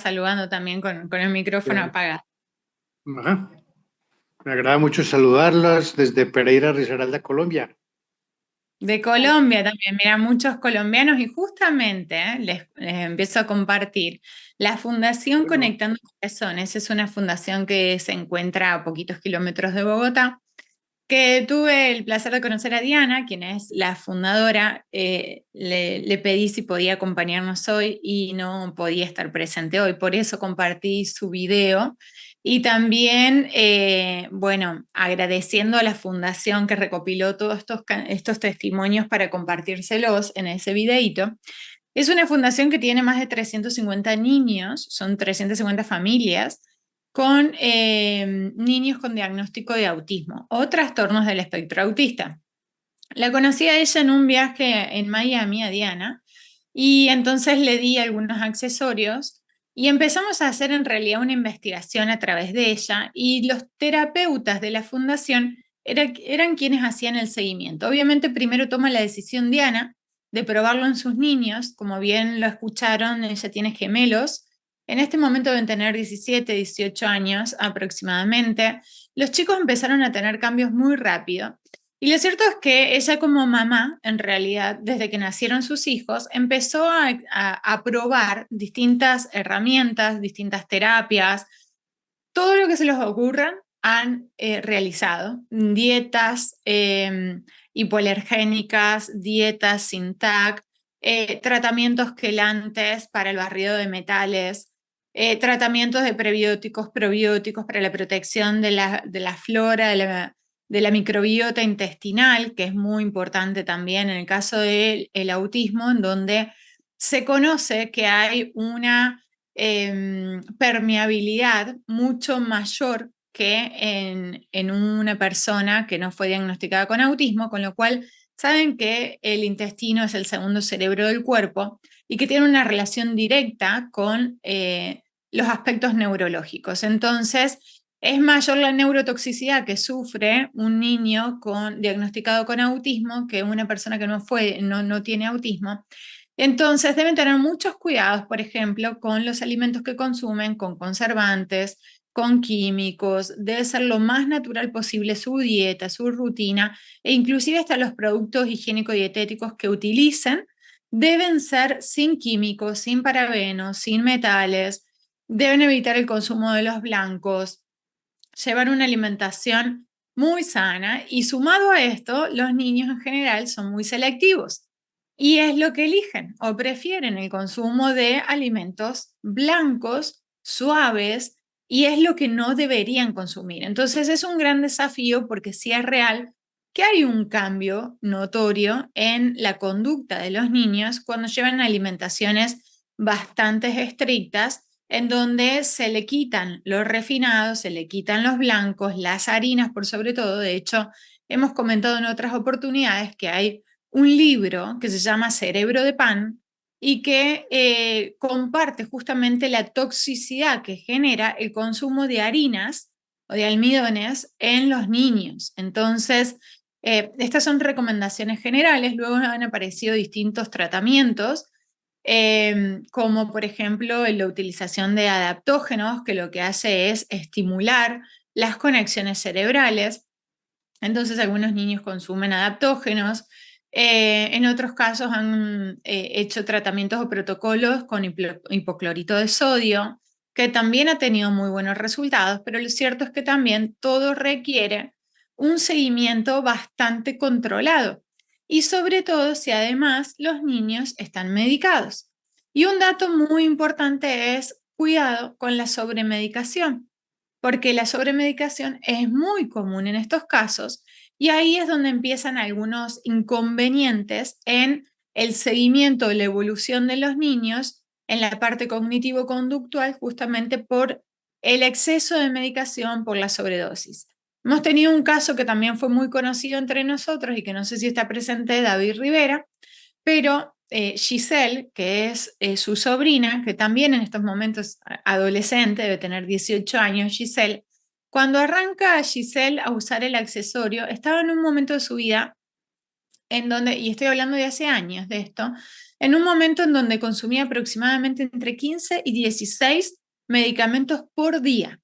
saludando también con el micrófono Claro. apagado. Ajá. Me agrada mucho saludarlas desde Pereira, Risaralda, Colombia. De Colombia también, mira, muchos colombianos y justamente les empiezo a compartir. La Fundación Bueno, Conectando Corazones es una fundación que se encuentra a poquitos kilómetros de Bogotá, que tuve el placer de conocer a Diana, quien es la fundadora. Le pedí si podía acompañarnos hoy y no podía estar presente hoy, por eso compartí su video. Y también, bueno, agradeciendo a la fundación que recopiló todos estos testimonios para compartírselos en ese videíto. Es una fundación que tiene más de 350 niños, son 350 familias con niños con diagnóstico de autismo o trastornos del espectro autista. La conocí a ella en un viaje en Miami, a Diana, y entonces le di algunos accesorios y empezamos a hacer en realidad una investigación a través de ella, y los terapeutas de la fundación eran quienes hacían el seguimiento. Obviamente primero toma la decisión Diana de probarlo en sus niños. Como bien lo escucharon, ella tiene gemelos. En este momento deben tener 17, 18 años aproximadamente. Los chicos empezaron a tener cambios muy rápido. Y lo cierto es que ella como mamá, en realidad, desde que nacieron sus hijos, empezó a probar distintas herramientas, distintas terapias, todo lo que se les ocurra han realizado. Dietas hipoalergénicas, dietas sin TAC, tratamientos quelantes para el barrido de metales, tratamientos de prebióticos, probióticos para la protección de la flora, de la microbiota intestinal, que es muy importante también en el caso del autismo, en donde se conoce que hay una permeabilidad mucho mayor que en una persona que no fue diagnosticada con autismo, con lo cual saben que el intestino es el segundo cerebro del cuerpo y que tiene una relación directa con los aspectos neurológicos. Entonces, es mayor la neurotoxicidad que sufre un niño diagnosticado con autismo que una persona que no tiene autismo. Entonces deben tener muchos cuidados, por ejemplo, con los alimentos que consumen, con conservantes, con químicos. Debe ser lo más natural posible su dieta, su rutina, e inclusive hasta los productos higiénico-dietéticos que utilicen deben ser sin químicos, sin parabenos, sin metales. Deben evitar el consumo de los blancos, llevar una alimentación muy sana, y sumado a esto, los niños en general son muy selectivos y es lo que eligen o prefieren el consumo de alimentos blancos, suaves, y es lo que no deberían consumir. Entonces es un gran desafío, porque sí es real que hay un cambio notorio en la conducta de los niños cuando llevan alimentaciones bastante estrictas, en donde se le quitan los refinados, se le quitan los blancos, las harinas por sobre todo. De hecho, hemos comentado en otras oportunidades que hay un libro que se llama Cerebro de Pan y que comparte justamente la toxicidad que genera el consumo de harinas o de almidones en los niños. Entonces, estas son recomendaciones generales. Luego han aparecido distintos tratamientos, como por ejemplo la utilización de adaptógenos, que lo que hace es estimular las conexiones cerebrales. Entonces algunos niños consumen adaptógenos. En otros casos han hecho tratamientos o protocolos con hipoclorito de sodio, que también ha tenido muy buenos resultados, pero lo cierto es que también todo requiere un seguimiento bastante controlado, y sobre todo si además los niños están medicados. Y un dato muy importante es cuidado con la sobremedicación, porque la sobremedicación es muy común en estos casos, y ahí es donde empiezan algunos inconvenientes en el seguimiento de la evolución de los niños en la parte cognitivo-conductual, justamente por el exceso de medicación, por la sobredosis. Hemos tenido un caso que también fue muy conocido entre nosotros y que no sé si está presente, David Rivera, pero Giselle, que es su sobrina, que también en estos momentos adolescente, debe tener 18 años, Giselle, cuando arranca Giselle a usar el accesorio, estaba en un momento de su vida en donde, y estoy hablando de hace años de esto, en un momento en donde consumía aproximadamente entre 15 y 16 medicamentos por día,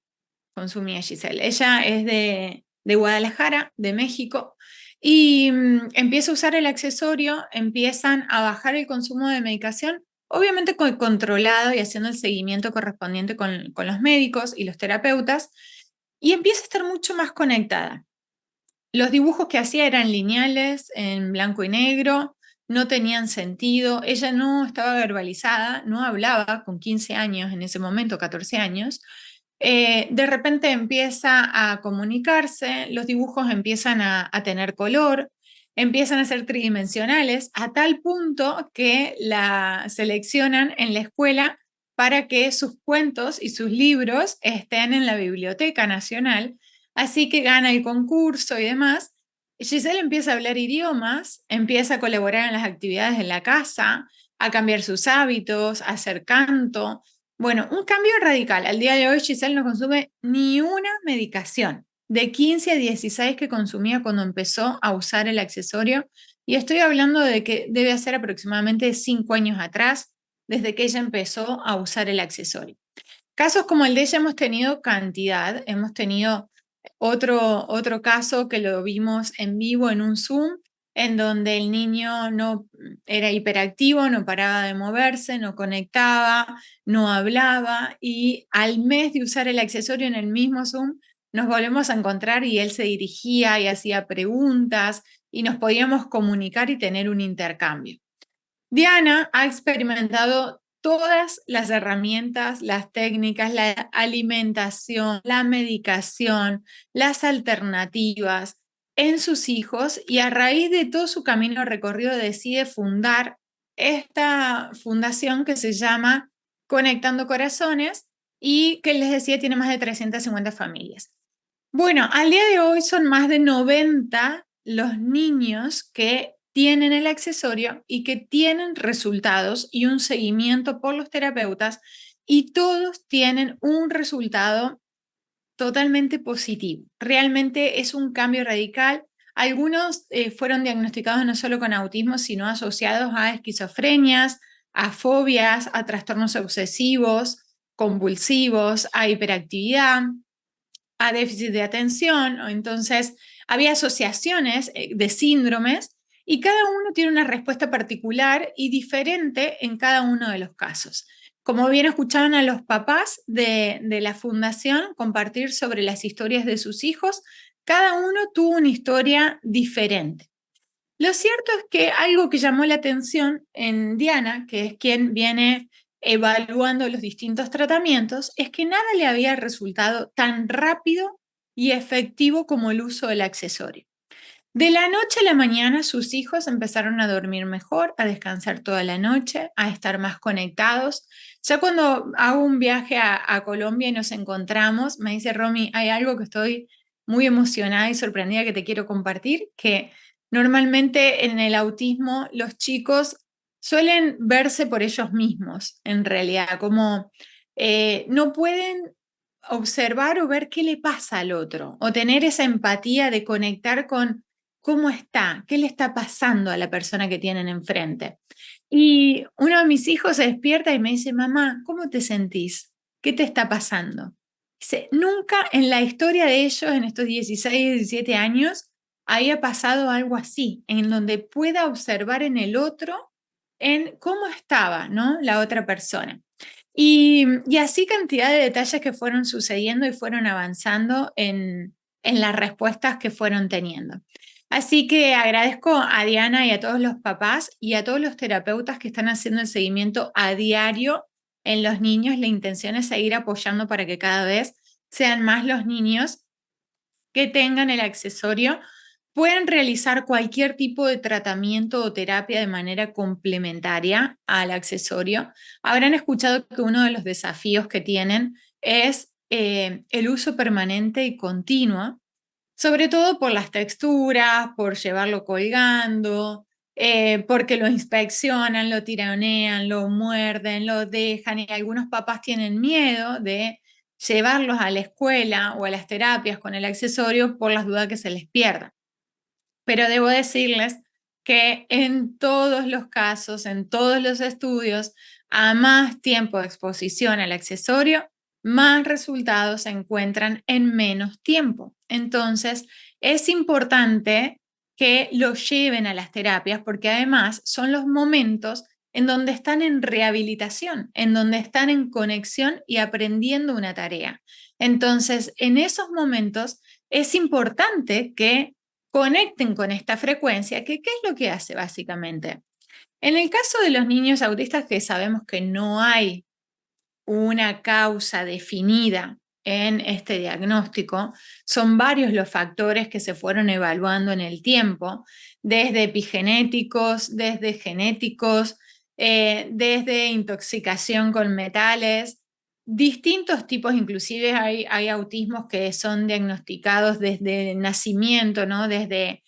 consumía Giselle. Ella es de Guadalajara, de México, y empieza a usar el accesorio, empiezan a bajar el consumo de medicación, obviamente controlado y haciendo el seguimiento correspondiente con los médicos y los terapeutas, y empieza a estar mucho más conectada. Los dibujos que hacía eran lineales, en blanco y negro, no tenían sentido, ella no estaba verbalizada, no hablaba con 15 años en ese momento, 14 años. De repente empieza a comunicarse, los dibujos empiezan a tener color, empiezan a ser tridimensionales, a tal punto que la seleccionan en la escuela para que sus cuentos y sus libros estén en la Biblioteca Nacional. Así que gana el concurso y demás. Giselle empieza a hablar idiomas, empieza a colaborar en las actividades de la casa, a cambiar sus hábitos, a hacer canto. Bueno, un cambio radical. Al día de hoy Giselle no consume ni una medicación, de 15 a 16 que consumía cuando empezó a usar el accesorio. Y estoy hablando de que debe ser aproximadamente 5 años atrás, desde que ella empezó a usar el accesorio. Casos como el de ella hemos tenido cantidad, hemos tenido otro caso que lo vimos en vivo en un Zoom, en donde el niño no era hiperactivo, no paraba de moverse, no conectaba, no hablaba, y al mes de usar el accesorio en el mismo Zoom nos volvemos a encontrar y él se dirigía y hacía preguntas y nos podíamos comunicar y tener un intercambio. Diana ha experimentado todas las herramientas, las técnicas, la alimentación, la medicación, las alternativas en sus hijos, y a raíz de todo su camino recorrido decide fundar esta fundación que se llama Conectando Corazones y que les decía tiene más de 350 familias. Bueno, al día de hoy son más de 90 los niños que tienen el accesorio y que tienen resultados y un seguimiento por los terapeutas, y todos tienen un resultado totalmente positivo. Realmente es un cambio radical. Algunos fueron diagnosticados no solo con autismo, sino asociados a esquizofrenias, a fobias, a trastornos obsesivos, convulsivos, a hiperactividad, a déficit de atención. Entonces, había asociaciones de síndromes y cada uno tiene una respuesta particular y diferente en cada uno de los casos. Como bien escucharon a los papás de la fundación compartir sobre las historias de sus hijos, cada uno tuvo una historia diferente. Lo cierto es que algo que llamó la atención en Diana, que es quien viene evaluando los distintos tratamientos, es que nada le había resultado tan rápido y efectivo como el uso del accesorio. De la noche a la mañana sus hijos empezaron a dormir mejor, a descansar toda la noche, a estar más conectados. Ya cuando hago un viaje a Colombia y nos encontramos, me dice Romy, hay algo que estoy muy emocionada y sorprendida que te quiero compartir, que normalmente en el autismo los chicos suelen verse por ellos mismos, en realidad, como no pueden observar o ver qué le pasa al otro, o tener esa empatía de conectar con cómo está, qué le está pasando a la persona que tienen enfrente. Y uno de mis hijos se despierta y me dice, mamá, ¿cómo te sentís? ¿Qué te está pasando? Dice, nunca en la historia de ellos, en estos 16, 17 años, había pasado algo así, en donde pueda observar en el otro, en cómo estaba, ¿no? La otra persona. Y así cantidad de detalles que fueron sucediendo y fueron avanzando en las respuestas que fueron teniendo. Así que agradezco a Diana y a todos los papás y a todos los terapeutas que están haciendo el seguimiento a diario en los niños. La intención es seguir apoyando para que cada vez sean más los niños que tengan el accesorio, pueden realizar cualquier tipo de tratamiento o terapia de manera complementaria al accesorio. Habrán escuchado que uno de los desafíos que tienen es el uso permanente y continuo, sobre todo por las texturas, por llevarlo colgando, porque lo inspeccionan, lo tironean, lo muerden, lo dejan, y algunos papás tienen miedo de llevarlos a la escuela o a las terapias con el accesorio por las dudas que se les pierda. Pero debo decirles que en todos los casos, en todos los estudios, a más tiempo de exposición al accesorio, más resultados se encuentran en menos tiempo. Entonces, es importante que lo lleven a las terapias porque además son los momentos en donde están en rehabilitación, en donde están en conexión y aprendiendo una tarea. Entonces, en esos momentos es importante que conecten con esta frecuencia, que ¿qué es lo que hace básicamente? En el caso de los niños autistas, que sabemos que no hay una causa definida en este diagnóstico, son varios los factores que se fueron evaluando en el tiempo, desde epigenéticos, desde genéticos, desde intoxicación con metales, distintos tipos, inclusive hay autismos que son diagnosticados desde el nacimiento, ¿no? Desde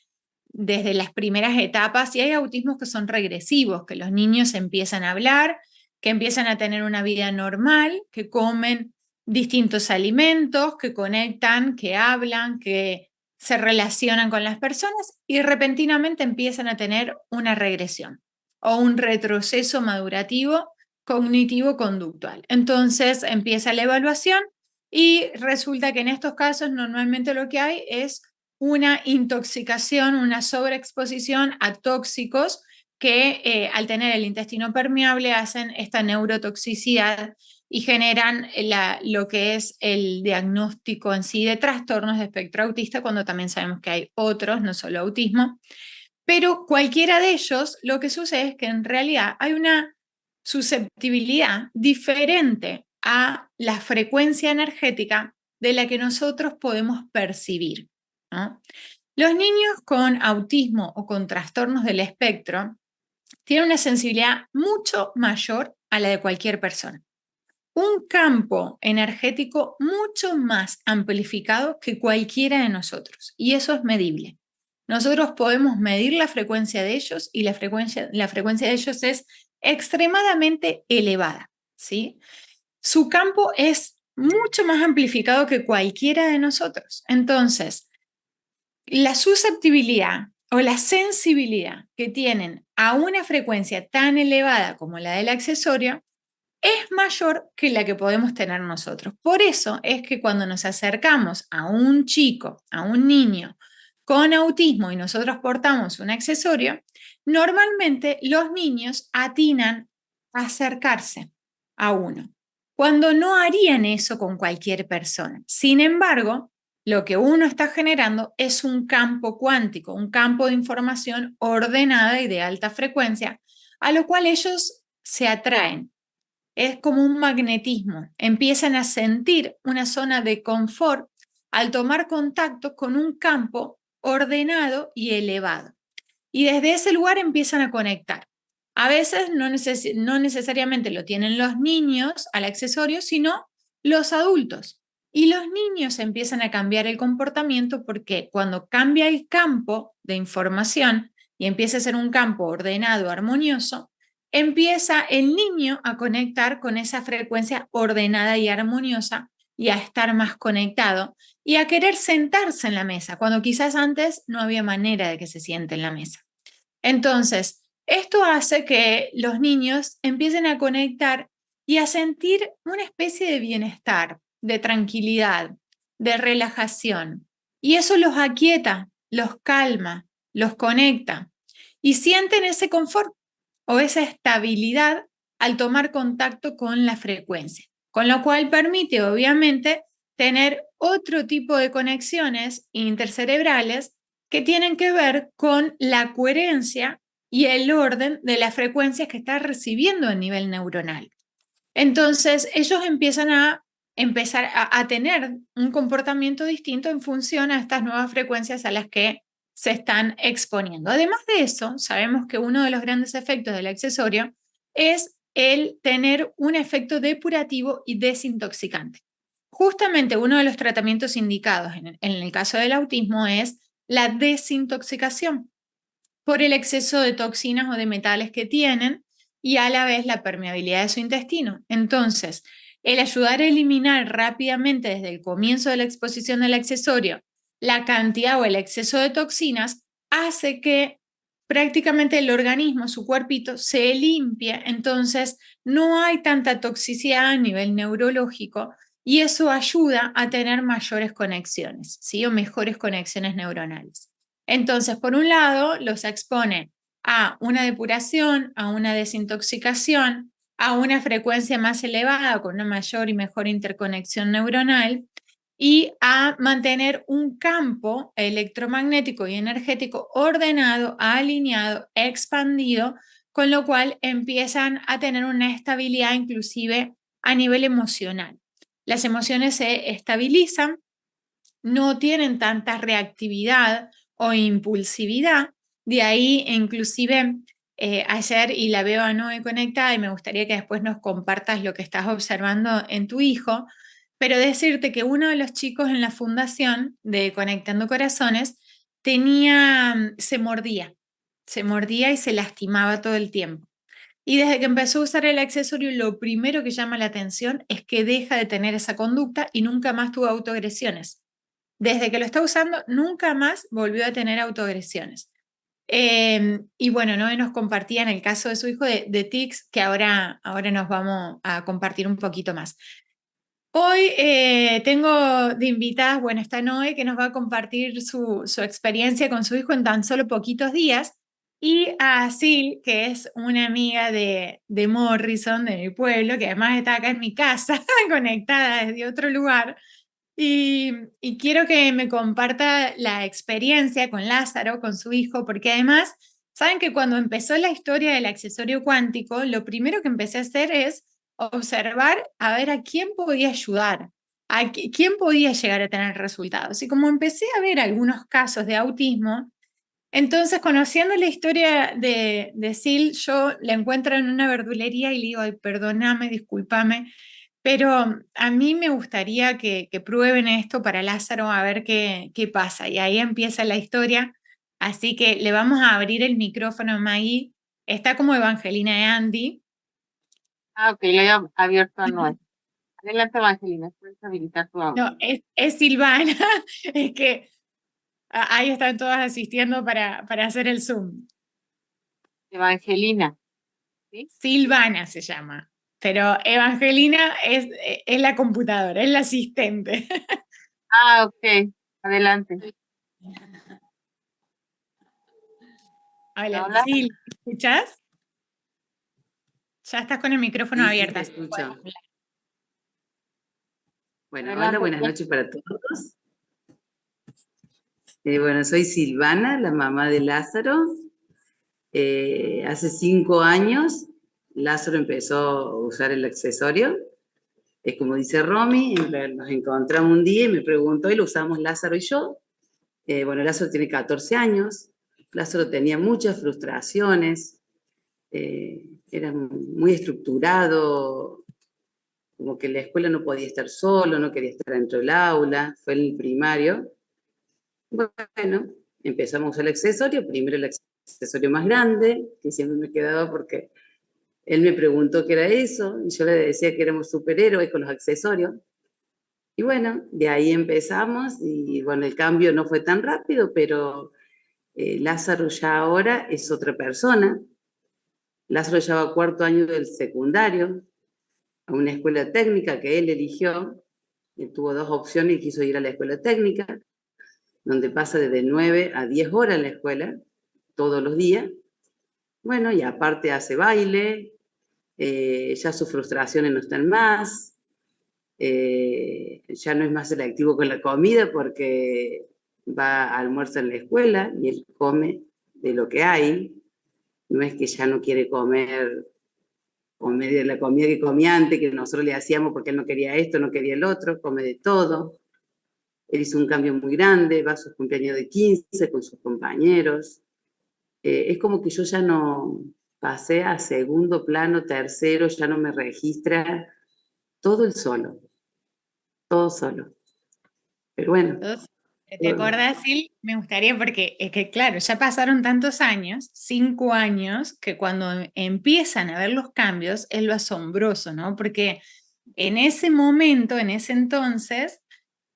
las primeras etapas, y hay autismos que son regresivos, que los niños empiezan a hablar, que empiezan a tener una vida normal, que comen distintos alimentos, que conectan, que hablan, que se relacionan con las personas y repentinamente empiezan a tener una regresión o un retroceso madurativo cognitivo-conductual. Entonces empieza la evaluación y resulta que en estos casos normalmente lo que hay es una intoxicación, una sobreexposición a tóxicos que al tener el intestino permeable hacen esta neurotoxicidad y generan lo que es el diagnóstico en sí de trastornos de espectro autista, cuando también sabemos que hay otros, no solo autismo. Pero cualquiera de ellos, lo que sucede es que en realidad hay una susceptibilidad diferente a la frecuencia energética de la que nosotros podemos percibir, ¿no? Los niños con autismo o con trastornos del espectro tienen una sensibilidad mucho mayor a la de cualquier persona. Un campo energético mucho más amplificado que cualquiera de nosotros. Y eso es medible. Nosotros podemos medir la frecuencia de ellos y la frecuencia de ellos es extremadamente elevada, ¿sí? Su campo es mucho más amplificado que cualquiera de nosotros. Entonces, la susceptibilidad o la sensibilidad que tienen a una frecuencia tan elevada como la del accesorio es mayor que la que podemos tener nosotros. Por eso es que cuando nos acercamos a un chico, a un niño con autismo y nosotros portamos un accesorio, normalmente los niños atinan a acercarse a uno, cuando no harían eso con cualquier persona. Sin embargo, lo que uno está generando es un campo cuántico, un campo de información ordenada y de alta frecuencia, a lo cual ellos se atraen. Es como un magnetismo. Empiezan a sentir una zona de confort al tomar contacto con un campo ordenado y elevado. Y desde ese lugar empiezan a conectar. A veces no necesariamente lo tienen los niños al accesorio, sino los adultos. Y los niños empiezan a cambiar el comportamiento porque cuando cambia el campo de información y empieza a ser un campo ordenado, armonioso, empieza el niño a conectar con esa frecuencia ordenada y armoniosa y a estar más conectado y a querer sentarse en la mesa, cuando quizás antes no había manera de que se siente en la mesa. Entonces, esto hace que los niños empiecen a conectar y a sentir una especie de bienestar, de tranquilidad, de relajación. Y eso los aquieta, los calma, los conecta y sienten ese confort o esa estabilidad al tomar contacto con la frecuencia, con lo cual permite obviamente tener otro tipo de conexiones intercerebrales que tienen que ver con la coherencia y el orden de las frecuencias que está recibiendo a nivel neuronal. Entonces, ellos empiezan a tener un comportamiento distinto en función a estas nuevas frecuencias a las que se están exponiendo. Además de eso, sabemos que uno de los grandes efectos del accesorio es el tener un efecto depurativo y desintoxicante. Justamente uno de los tratamientos indicados en el caso del autismo es la desintoxicación por el exceso de toxinas o de metales que tienen y a la vez la permeabilidad de su intestino. Entonces, el ayudar a eliminar rápidamente desde el comienzo de la exposición del accesorio la cantidad o el exceso de toxinas hace que prácticamente el organismo, su cuerpito, se limpia, entonces no hay tanta toxicidad a nivel neurológico y eso ayuda a tener mayores conexiones, ¿sí? O mejores conexiones neuronales. Entonces, por un lado, los expone a una depuración, a una desintoxicación, a una frecuencia más elevada con una mayor y mejor interconexión neuronal y a mantener un campo electromagnético y energético ordenado, alineado, expandido, con lo cual empiezan a tener una estabilidad inclusive a nivel emocional. Las emociones se estabilizan, no tienen tanta reactividad o impulsividad, de ahí inclusive ayer, y la veo a Noé conectada, y me gustaría que después nos compartas lo que estás observando en tu hijo, pero decirte que uno de los chicos en la fundación de Conectando Corazones se mordía y se lastimaba todo el tiempo. Y desde que empezó a usar el accesorio, lo primero que llama la atención es que deja de tener esa conducta y nunca más tuvo autoagresiones. Desde que lo está usando, nunca más volvió a tener autoagresiones. Y bueno, Noé nos compartía en el caso de su hijo de tics, que ahora nos vamos a compartir un poquito más. Hoy tengo de invitadas, bueno, está Noé que nos va a compartir su experiencia con su hijo en tan solo poquitos días, y a Sil, que es una amiga de Morrison, de mi pueblo, que además está acá en mi casa, conectada desde otro lugar. Y quiero que me comparta la experiencia con Lázaro, con su hijo, porque además, saben que cuando empezó la historia del accesorio cuántico, lo primero que empecé a hacer es observar a ver a quién podía ayudar, quién podía llegar a tener resultados. Y como empecé a ver algunos casos de autismo, entonces conociendo la historia de Sil, yo la encuentro en una verdulería y le digo, ay, perdóname, discúlpame, pero a mí me gustaría que prueben esto para Lázaro a ver qué pasa. Y ahí empieza la historia. Así que le vamos a abrir el micrófono a Maggie. Está como Evangelina de Andy. Ah, ok, le había abierto a Noé. Adelante, Evangelina, puedes habilitar tu audio. No, es Silvana. Es que ahí están todas asistiendo para hacer el Zoom. Evangelina, ¿sí? Silvana se llama. Pero Evangelina es la computadora, es la asistente. Ah, ok, adelante. Hola, Hola. Sil, ¿me escuchás? Ya estás con el micrófono Sí, sí, abierto. te así que escucho. podemos hablar. Bueno, Adelante, hola, buenas pues. noches para todos. Bueno, soy Silvana, la mamá de Lázaro. Hace 5 años Lázaro empezó a usar el accesorio. Es como dice Romy, nos encontramos un día y me preguntó, y lo usamos Lázaro y yo. Bueno, Lázaro tiene 14 años. Lázaro tenía muchas frustraciones. Era muy estructurado, como que en la escuela no podía estar solo, no quería estar dentro del aula, fue en el primario. Bueno, empezamos a usar el accesorio, primero el accesorio más grande, que siempre me quedaba porque él me preguntó qué era eso, y yo le decía que éramos superhéroes con los accesorios. Y bueno, de ahí empezamos, y bueno, el cambio no fue tan rápido, pero Lázaro ya ahora es otra persona. Lázaro ya va a 4º año del secundario, a una escuela técnica que él eligió. Él tuvo 2 opciones y quiso ir a la escuela técnica, donde pasa de 9 a 10 horas en la escuela, todos los días. Bueno, y aparte hace baile, ya sus frustraciones no están más, ya no es más selectivo con la comida porque va a almorzar en la escuela y él come de lo que hay. No es que ya no quiere comer de la comida que comía antes, que nosotros le hacíamos porque él no quería esto, no quería el otro, come de todo. Él hizo un cambio muy grande, va a sus cumpleaños de 15 con sus compañeros. Es como que yo ya no pasé a segundo plano, tercero, ya no me registra, todo el solo, todo solo. Pero bueno. Entonces, ¿te acordás, Sil? Me gustaría, porque es que, claro, ya pasaron tantos años, 5 años, que cuando empiezan a ver los cambios es lo asombroso, ¿no? Porque en ese momento, en ese entonces,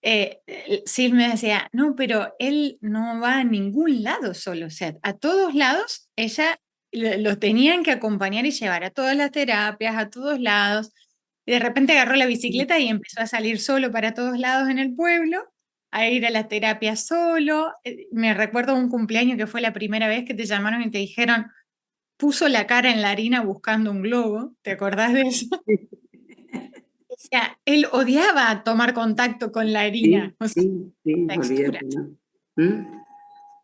Sil me decía, no, pero él no va a ningún lado solo, o sea, a todos lados ella lo tenían que acompañar y llevar a todas las terapias, a todos lados. Y de repente agarró la bicicleta y empezó a salir solo para todos lados en el pueblo, a ir a la terapia solo. Me recuerdo un cumpleaños que fue la primera vez que te llamaron y te dijeron, puso la cara en la harina buscando un globo, ¿te acordás de eso? O sea, él odiaba tomar contacto con la harina, Sí, o sea, sí, sí, textura. olvídate, ¿no? ¿Mm?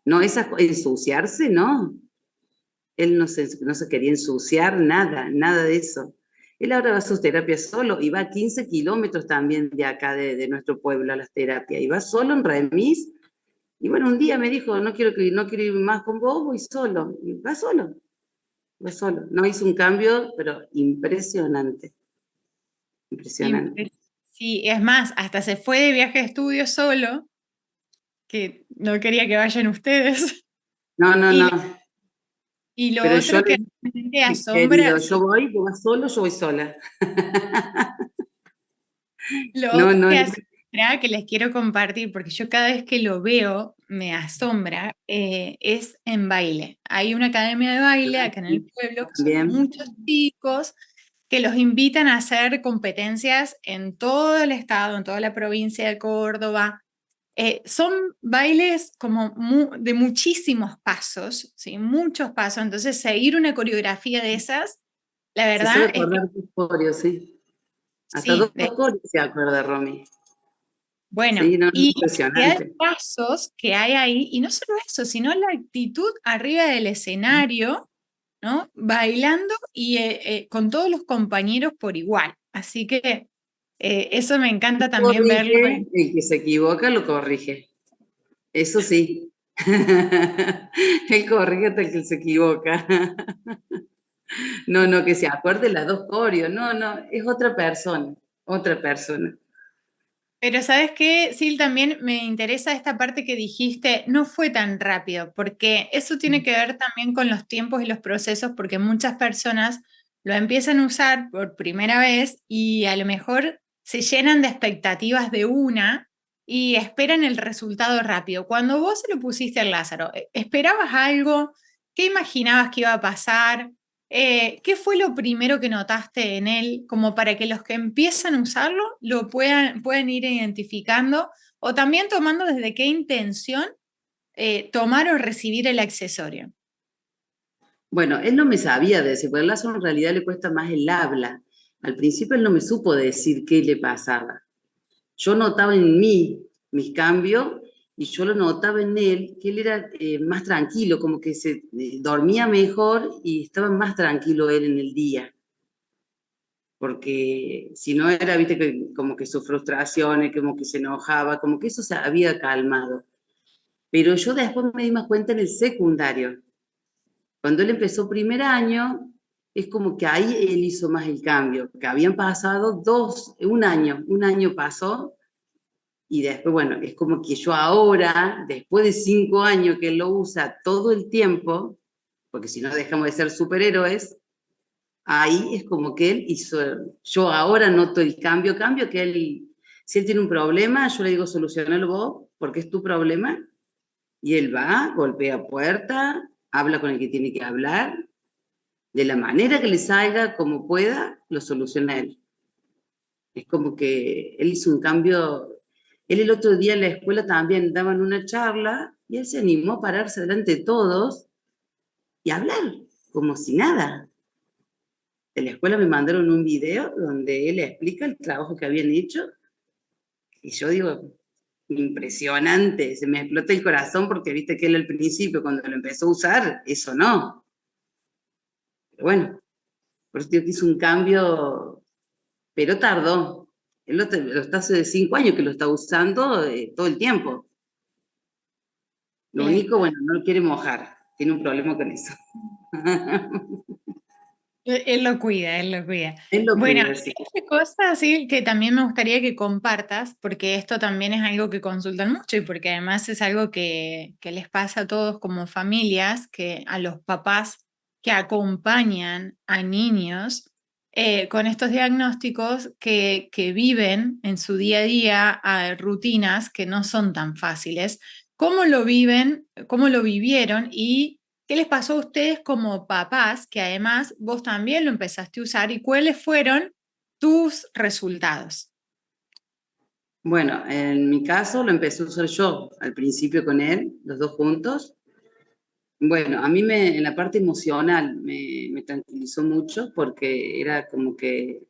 No, ensuciarse, no. Él no se quería ensuciar, nada, nada de eso. Él ahora va a sus terapias solo y va a 15 kilómetros también de acá, de nuestro pueblo, a las terapias. Y va solo en remis. Y bueno, un día me dijo, no quiero ir más con vos, voy solo. Y va solo, va solo. No hizo un cambio, pero impresionante. Impresionante. Sí, es más, hasta se fue de viaje de estudio solo, que no quería que vayan ustedes. No, no, Y, no. y lo Pero yo otro que le realmente dije, asombra, querido, yo voy, vos vas solo, yo voy sola. lo No, otro no, que asombra, que les quiero compartir, porque yo cada vez que lo veo me asombra, es en baile. Hay una academia de baile acá en el pueblo, que son también. muchos chicos, que los invitan a hacer competencias en todo el estado, en toda la provincia de Córdoba. Son bailes como de muchísimos pasos, ¿sí? Muchos pasos. Entonces, seguir una coreografía de esas, la Se sabe verdad es que acordar de coreos, sí. Hasta sí. dos coreos se acuerda, Romy. Bueno, Sí, no, y cantidad de impresionante. pasos que hay ahí, y no solo eso, sino la actitud arriba del escenario, ¿no? Bailando y con todos los compañeros por igual. Así que eso me encanta también verlo Corrige, el que se equivoca lo corrige. Eso sí. Él corrige hasta el que se equivoca. No, no, que se acuerde las dos coreos. No, no, es otra persona, otra persona. Pero ¿sabes qué, Sil? También me interesa esta parte que dijiste, no fue tan rápido, porque eso tiene que ver también con los tiempos y los procesos, porque muchas personas lo empiezan a usar por primera vez y a lo mejor se llenan de expectativas de una y esperan el resultado rápido. Cuando vos se lo pusiste al Lázaro, ¿esperabas algo? ¿Qué imaginabas que iba a pasar? ¿Qué fue lo primero que notaste en él como para que los que empiezan a usarlo lo puedan ir identificando o también tomando desde qué intención tomar o recibir el accesorio? Bueno, él no me sabía decir, porque al Lazo en realidad le cuesta más el habla. Al principio él no me supo decir qué le pasaba. Yo notaba en mí mis cambios y yo lo notaba en él, que él era más tranquilo, como que se dormía mejor y estaba más tranquilo él en el día. Porque si no era, viste, como que sus frustraciones, como que se enojaba, como que eso se había calmado. Pero yo después me di más cuenta en el secundario. Cuando él empezó primer año, es como que ahí él hizo más el cambio, que habían pasado un año pasó, y después, bueno, es como que yo ahora, después de 5 años que él lo usa todo el tiempo, porque si no dejamos de ser superhéroes, ahí es como que él hizo, yo ahora noto el cambio que él, si él tiene un problema, yo le digo, solucionalo vos, porque es tu problema, y él va, golpea puerta, habla con el que tiene que hablar, de la manera que le salga, como pueda, lo soluciona él. Es como que él hizo un cambio. Él el otro día en la escuela también daban una charla y él se animó a pararse delante de todos y hablar, como si nada. De la escuela me mandaron un video donde él explica el trabajo que habían hecho y yo digo, impresionante, se me explota el corazón porque viste que él al principio cuando lo empezó a usar, eso no. Pero bueno, por eso digo que hizo un cambio, pero tardó. Él lo está hace 5 años que lo está usando todo el tiempo. Lo Bien. único, bueno, no lo quiere mojar. Tiene un problema con eso. Él lo cuida, él lo cuida. Él lo Bueno, cuida, sí. otra cosa sí que también me gustaría que compartas, porque esto también es algo que consultan mucho y porque además es algo que les pasa a todos como familias, que a los papás que acompañan a niños con estos diagnósticos que viven en su día a día rutinas que no son tan fáciles. ¿Cómo lo viven, cómo lo vivieron y qué les pasó a ustedes como papás, que además vos también lo empezaste a usar, y cuáles fueron tus resultados? Bueno, en mi caso lo empecé a usar yo al principio con él, los dos juntos. Bueno, a mí en la parte emocional me tranquilizó mucho porque era como que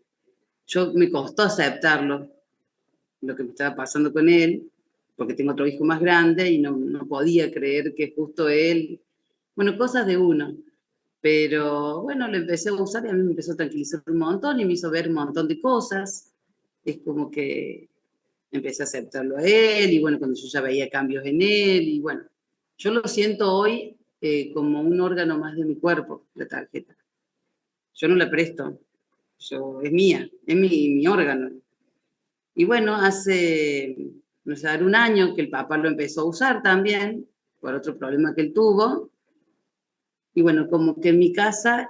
me costó aceptarlo, lo que me estaba pasando con él, porque tengo otro hijo más grande y no podía creer que justo él, bueno, cosas de uno. Pero bueno, lo empecé a usar y a mí me empezó a tranquilizar un montón y me hizo ver un montón de cosas. Es como que empecé a aceptarlo a él y bueno, cuando yo ya veía cambios en él y bueno, yo lo siento hoy como un órgano más de mi cuerpo, la tarjeta. Yo no la presto, es mía, es mi órgano. Y bueno, hace, no sé, un año que el papá lo empezó a usar también, por otro problema que él tuvo. Y bueno, como que en mi casa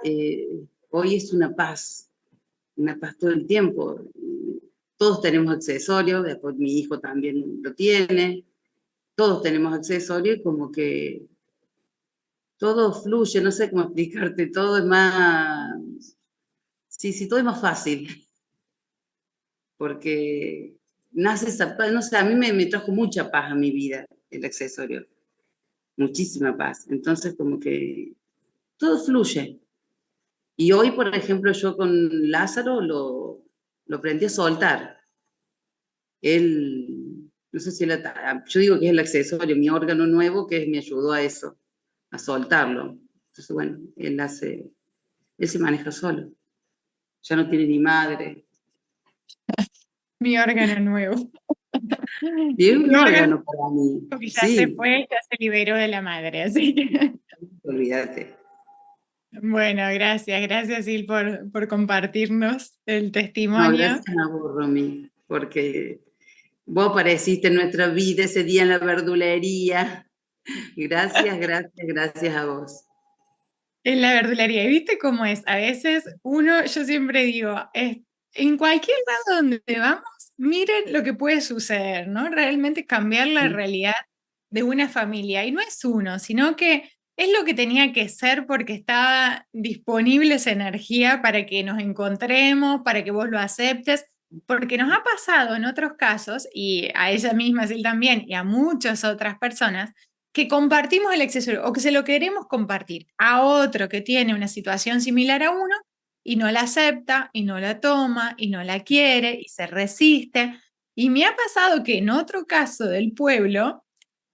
hoy es una paz todo el tiempo. Todos tenemos accesorios, después mi hijo también lo tiene, todos tenemos accesorios y como que todo fluye, no sé cómo explicarte, todo es más, sí, todo es más fácil, porque nace esa paz, no sé, a mí me trajo mucha paz a mi vida el accesorio, muchísima paz, entonces como que todo fluye. Y hoy, por ejemplo, yo con Lázaro lo aprendí a soltar. Él, no sé si yo digo que es el accesorio, mi órgano nuevo que me ayudó a eso, a soltarlo. Entonces, bueno, él se maneja solo. Ya no tiene ni madre. Mi órgano nuevo. Y es un Mi órgano para mí. que ya se Sí, fue, ya se liberó de la madre, así que... olvídate. Bueno, gracias Sil por compartirnos el No, testimonio. gracias a vos, Romy, porque vos apareciste en nuestra vida ese día en la verdulería. Gracias a vos. En la verdulería, ¿y viste cómo es? A veces yo siempre digo, en cualquier lado donde vamos, miren lo que puede suceder, ¿no? Realmente cambiar la realidad de una familia. Y no es uno, sino que es lo que tenía que ser porque estaba disponible esa energía para que nos encontremos, para que vos lo aceptes, porque nos ha pasado en otros casos, y a ella misma, Sil también, y a muchas otras personas, que compartimos el accesorio o que se lo queremos compartir a otro que tiene una situación similar a uno y no la acepta y no la toma y no la quiere y se resiste. Y me ha pasado que en otro caso del pueblo,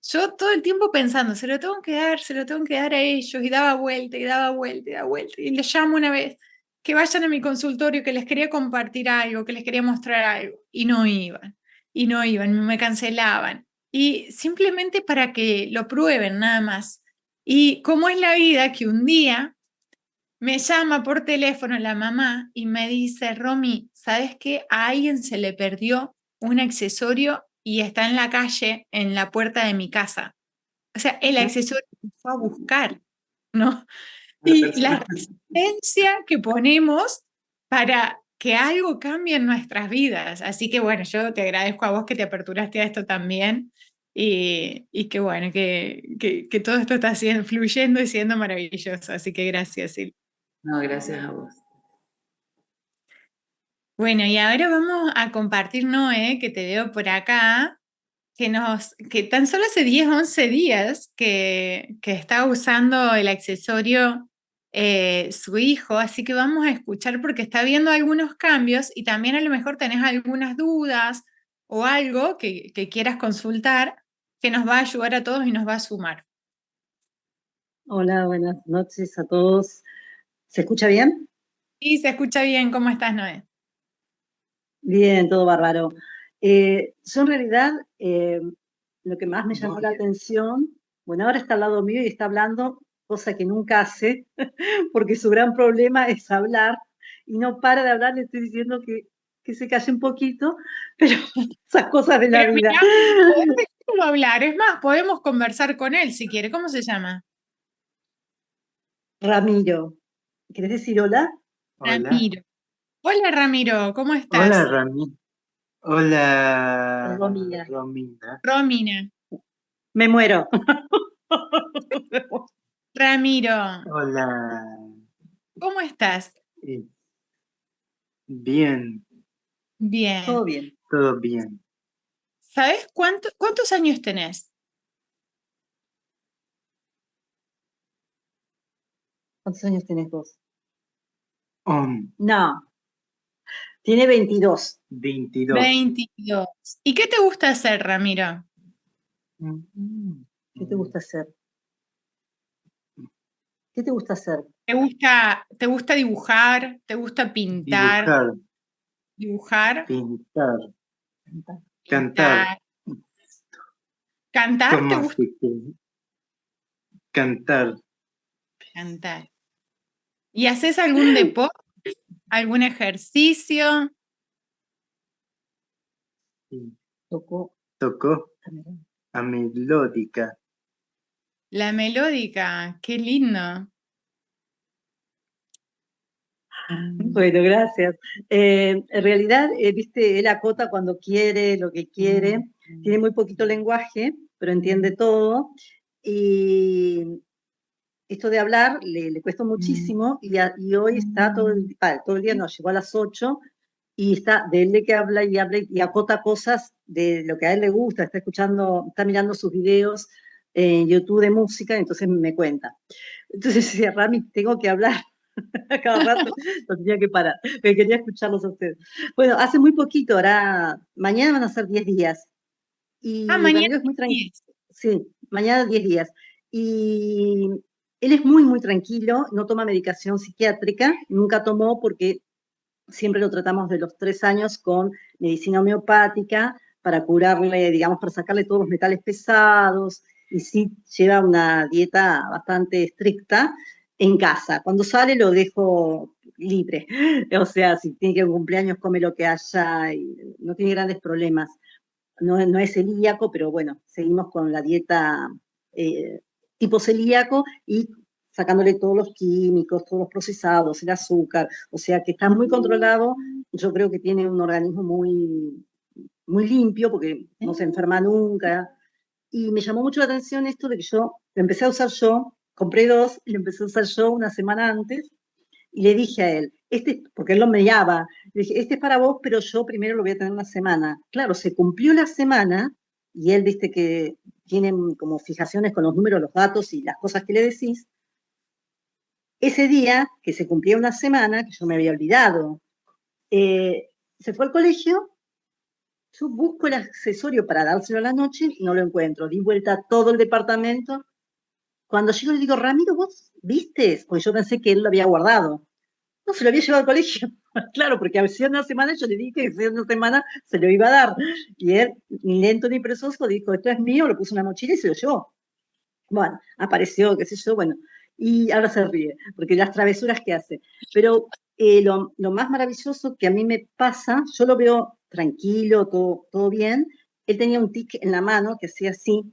yo todo el tiempo pensando, se lo tengo que dar, se lo tengo que dar a ellos, y daba vuelta y daba vuelta y daba vuelta. Y les llamo una vez que vayan a mi consultorio, que les quería compartir algo, que les quería mostrar algo, y no iban, me cancelaban. Y simplemente para que lo prueben, nada más. Y cómo es la vida, que un día me llama por teléfono la mamá y me dice, Romy, ¿sabes qué? A alguien se le perdió un accesorio y está en la calle, en la puerta de mi casa. O sea, el accesorio que fue a buscar, ¿no? A la Y la persona. resistencia que ponemos para que algo cambie en nuestras vidas. Así que bueno, yo te agradezco a vos que te aperturaste a esto también, y que bueno, que todo esto está fluyendo y siendo maravilloso. Así que gracias, Sil. No, gracias a vos. Bueno, y ahora vamos a compartir, Noé, que te veo por acá, que tan solo hace 10, 11 días que está usando el accesorio su hijo, así que vamos a escuchar porque está viendo algunos cambios y también a lo mejor tenés algunas dudas o algo que quieras consultar, que nos va a ayudar a todos y nos va a sumar. Hola, buenas noches a todos. ¿Se escucha bien? Sí, se escucha bien. ¿Cómo estás, Noé? Bien, todo bárbaro. Yo en realidad lo que más me llamó la atención, bueno, ahora está al lado mío y está hablando, cosa que nunca hace, porque su gran problema es hablar y no para de hablar. Le estoy diciendo que se calle un poquito, pero esas cosas de la Pero vida. mirá, podés dejarlo hablar. Es más, podemos conversar con él si quiere. ¿Cómo se llama? Ramiro, ¿querés decir hola? Hola. Ramiro. Hola Ramiro, ¿cómo Hola, estás? Rami. Hola, Romina. Romina. Romina. Me muero. Ramiro, Hola. ¿cómo estás? Eh, Bien, Bien. Todo bien. todo bien. ¿Sabes cuántos años tenés? ¿Cuántos años tenés vos? On, No, tiene 22. 22. 22. ¿Y qué te gusta hacer, Ramiro? ¿Qué te gusta hacer? ¿Qué te gusta hacer? ¿Te gusta dibujar? ¿Te gusta pintar? Dibujar, ¿Dibujar? pintar, cantar. Pintar. ¿Cantar? ¿Te ¿Cómo gusta así que cantar? cantar? ¿Y haces algún deporte? ¿Algún ejercicio? Sí. Tocó. Tocó a melódica. La melódica, qué lindo. Bueno, gracias. En realidad, viste, él acota cuando quiere, lo que quiere. Tiene muy poquito lenguaje, pero entiende todo. Y esto de hablar le cuesta muchísimo y hoy está todo el día, no, llegó a las 8 y está de él de que habla y acota cosas de lo que a él le gusta, está escuchando, está mirando sus videos en YouTube de música, entonces me cuenta. Entonces decía, Rami, tengo que hablar. A cada rato lo tenía que parar, porque quería escucharlos a ustedes. Bueno, hace muy poquito, ahora, mañana van a ser 10 días, Ah, y mañana Ramiro es muy tranquilo. 10. Sí, mañana 10 días. Y él es muy, muy tranquilo, no toma medicación psiquiátrica, nunca tomó porque siempre lo tratamos de los 3 años con medicina homeopática para curarle, digamos, para sacarle todos los metales pesados, y sí lleva una dieta bastante estricta en casa. Cuando sale lo dejo libre, o sea, si tiene que ir a un cumpleaños come lo que haya, y no tiene grandes problemas. No es celíaco, pero bueno, seguimos con la dieta eh, tipo celíaco y sacándole todos los químicos, todos los procesados, el azúcar, o sea que está muy controlado. Yo creo que tiene un organismo muy, muy limpio porque no se enferma nunca. Y me llamó mucho la atención esto de que yo lo empecé a usar yo, compré 2 y lo empecé a usar yo una semana antes y le dije a él, porque él lo mediaba, le dije, este es para vos, pero yo primero lo voy a tener una semana. Claro, se cumplió la semana y él, viste que tienen como fijaciones con los números, los datos y las cosas que le decís. Ese día, que se cumplía una semana, que yo me había olvidado, se fue al colegio, yo busco el accesorio para dárselo a la noche, no lo encuentro, di vuelta a todo el departamento. Cuando llego le digo, Ramiro, ¿vos viste? Porque yo pensé que él lo había guardado. No, se lo había llevado al colegio. Claro, porque hacía una semana yo le dije que hacía una semana se lo iba a dar. Y él, ni lento ni perezoso, dijo, esto es mío, lo puso en una mochila y se lo llevó. Bueno, apareció, qué sé yo, bueno. Y ahora se ríe, porque las travesuras que hace. Pero lo más maravilloso que a mí me pasa, yo lo veo tranquilo, todo bien. Él tenía un tic en la mano que hacía así,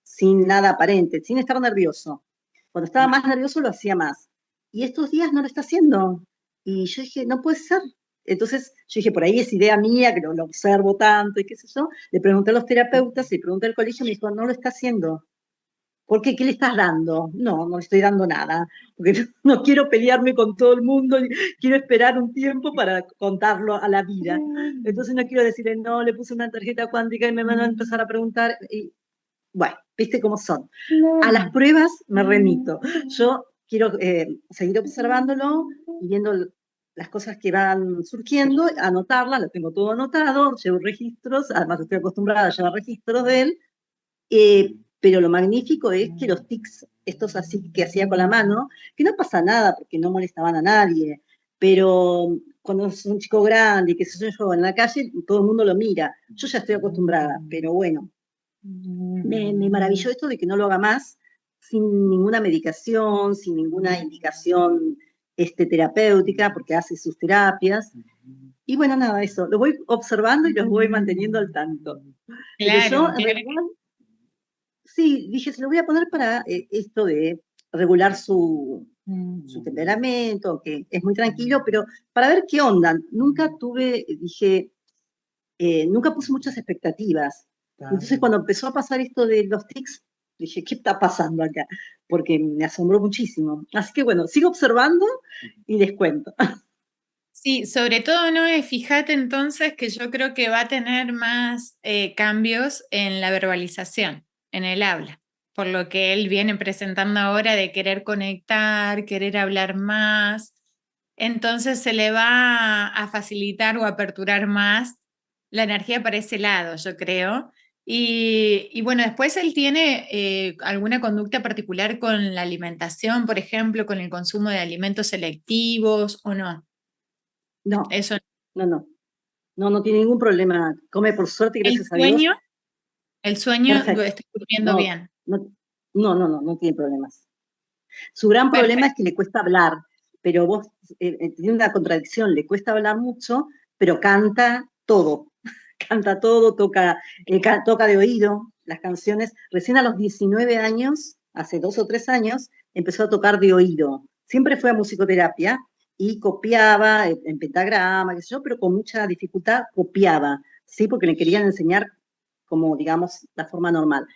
sin nada aparente, sin estar nervioso. Cuando estaba más nervioso lo hacía más. Y estos días no lo está haciendo. Y yo dije, no puede ser. Entonces yo dije, por ahí es idea mía, que lo observo tanto y qué sé yo. Le pregunté a los terapeutas, le pregunté al colegio, me dijo, no lo está haciendo. ¿Por qué? ¿Qué le estás dando? No le estoy dando nada, porque no quiero pelearme con todo el mundo, quiero esperar un tiempo para contarlo a la vida. Entonces no quiero decirle, no, le puse una tarjeta cuántica y me van a empezar a preguntar, y bueno, viste cómo son. A las pruebas me remito. Yo quiero seguir observándolo y viendo las cosas que van surgiendo, anotarlas, lo tengo todo anotado, llevo registros, además estoy acostumbrada a llevar registros de él, pero lo magnífico es que los tics, estos así que hacía con la mano, que no pasa nada porque no molestaban a nadie, pero cuando es un chico grande y que se yo en la calle, todo el mundo lo mira. Yo ya estoy acostumbrada, pero bueno, me maravilló esto de que no lo haga más sin ninguna medicación, sin ninguna indicación terapéutica, porque hace sus terapias. Y bueno, nada, eso, lo voy observando y los voy manteniendo al tanto. Pero yo, Claro, en claro. realidad, sí, dije, se lo voy a poner para esto de regular su su temperamento, que es muy tranquilo, pero para ver qué onda. Nunca nunca puse muchas expectativas. Entonces, cuando empezó a pasar esto de los tics, dije, ¿qué está pasando acá? Porque me asombró muchísimo. Así que bueno, sigo observando y les cuento. Sí, sobre todo, Noé, fíjate entonces que yo creo que va a tener más cambios en la verbalización, en el habla, por lo que él viene presentando ahora de querer conectar, querer hablar más. Entonces se le va a facilitar o aperturar más la energía para ese lado, yo creo. Y bueno, después él tiene alguna conducta particular con la alimentación, por ejemplo, con el consumo de alimentos selectivos o no. No, Eso, no tiene ningún problema. Come por suerte, el gracias a Dios. sueño, el sueño lo Perfecto. está durmiendo No, bien. no tiene problemas. Su gran problema es que le cuesta hablar, pero vos, tiene una contradicción, le cuesta hablar mucho, pero canta todo. Canta todo, toca de oído las canciones. Recién a los 19 años, hace 2 o 3 años, empezó a tocar de oído. Siempre fue a musicoterapia y copiaba en pentagrama, qué sé yo, pero con mucha dificultad copiaba, ¿sí? Porque le querían enseñar como, digamos, la forma normal.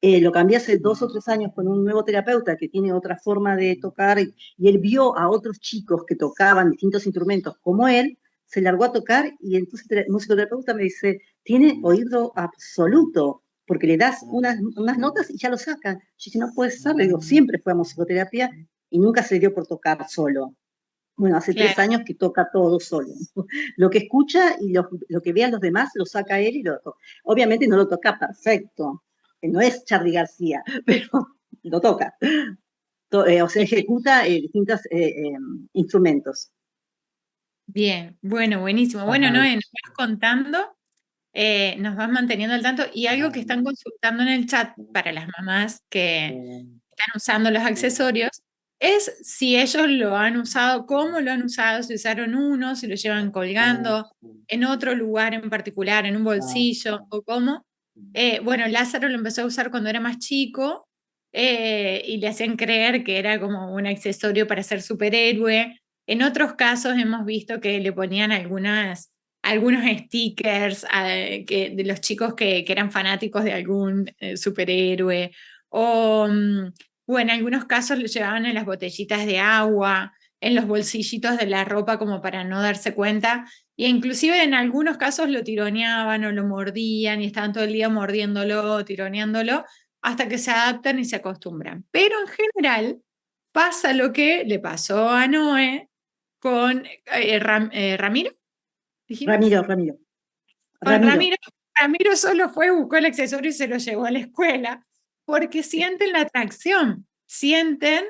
Lo cambié hace 2 o 3 años con un nuevo terapeuta que tiene otra forma de tocar y él vio a otros chicos que tocaban distintos instrumentos como él, se largó a tocar y entonces el musicoterapeuta me dice, tiene oído absoluto, porque le das unas notas y ya lo saca. Yo dije, no puede ser, le digo, siempre fue a musicoterapia y nunca se le dio por tocar solo. Bueno, hace Claro. 3 años que toca todo solo. Lo que escucha y lo que ve a los demás lo saca él y lo toca. Obviamente no lo toca perfecto, no es Charly García, pero lo toca. O sea, ejecuta distintos instrumentos. Bien, bueno, buenísimo. Bueno, Ajá. Noé, nos vas contando, nos vas manteniendo al tanto y algo que están consultando en el chat para las mamás que están usando los accesorios es si ellos lo han usado, cómo lo han usado, si usaron uno, si lo llevan colgando en otro lugar en particular, en un bolsillo o cómo. Bueno, Lázaro lo empezó a usar cuando era más chico y le hacían creer que era como un accesorio para ser superhéroe. En otros casos hemos visto que le ponían algunos stickers de los chicos que eran fanáticos de algún superhéroe o en algunos casos lo llevaban en las botellitas de agua, en los bolsillitos de la ropa como para no darse cuenta. Y inclusive en algunos casos lo tironeaban o lo mordían y estaban todo el día mordiéndolo, tironeándolo, hasta que se adaptan y se acostumbran. Pero en general pasa lo que le pasó a Noé con Ramiro, dijimos. Ramiro. Con Ramiro solo fue, buscó el accesorio y se lo llevó a la escuela, porque sienten la atracción, sienten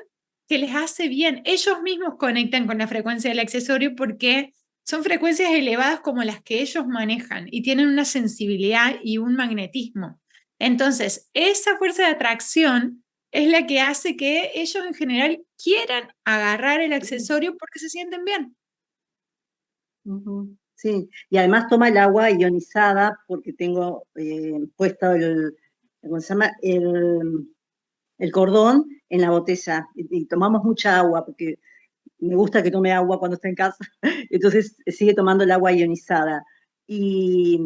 que les hace bien. Ellos mismos conectan con la frecuencia del accesorio porque son frecuencias elevadas como las que ellos manejan y tienen una sensibilidad y un magnetismo. Entonces, esa fuerza de atracción es la que hace que ellos en general quieran agarrar el accesorio porque se sienten bien. Sí, y además toma el agua ionizada porque tengo puesto ¿cómo se llama? El cordón en la botella y tomamos mucha agua porque me gusta que tome agua cuando está en casa, entonces sigue tomando el agua ionizada. Y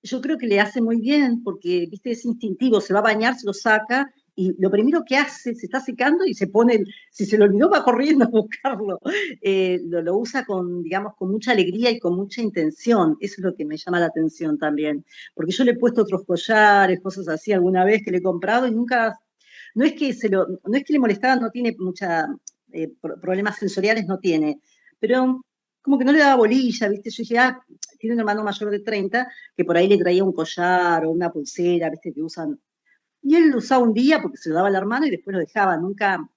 yo creo que le hace muy bien porque, viste, es instintivo, se va a bañar, se lo saca y lo primero que hace, se está secando y se pone, si se lo olvidó va corriendo a buscarlo. Lo usa con, digamos, con mucha alegría y con mucha intención, eso es lo que me llama la atención también, porque yo le he puesto otros collares, cosas así alguna vez que le he comprado y nunca, no es que le molestaba, no tiene mucha, problemas sensoriales, no tiene, pero como que no le daba bolilla, ¿viste? Yo dije, tiene un hermano mayor de 30 que por ahí le traía un collar o una pulsera, ¿viste? Que usan. Y él lo usaba un día porque se lo daba al hermano y después lo dejaba, nunca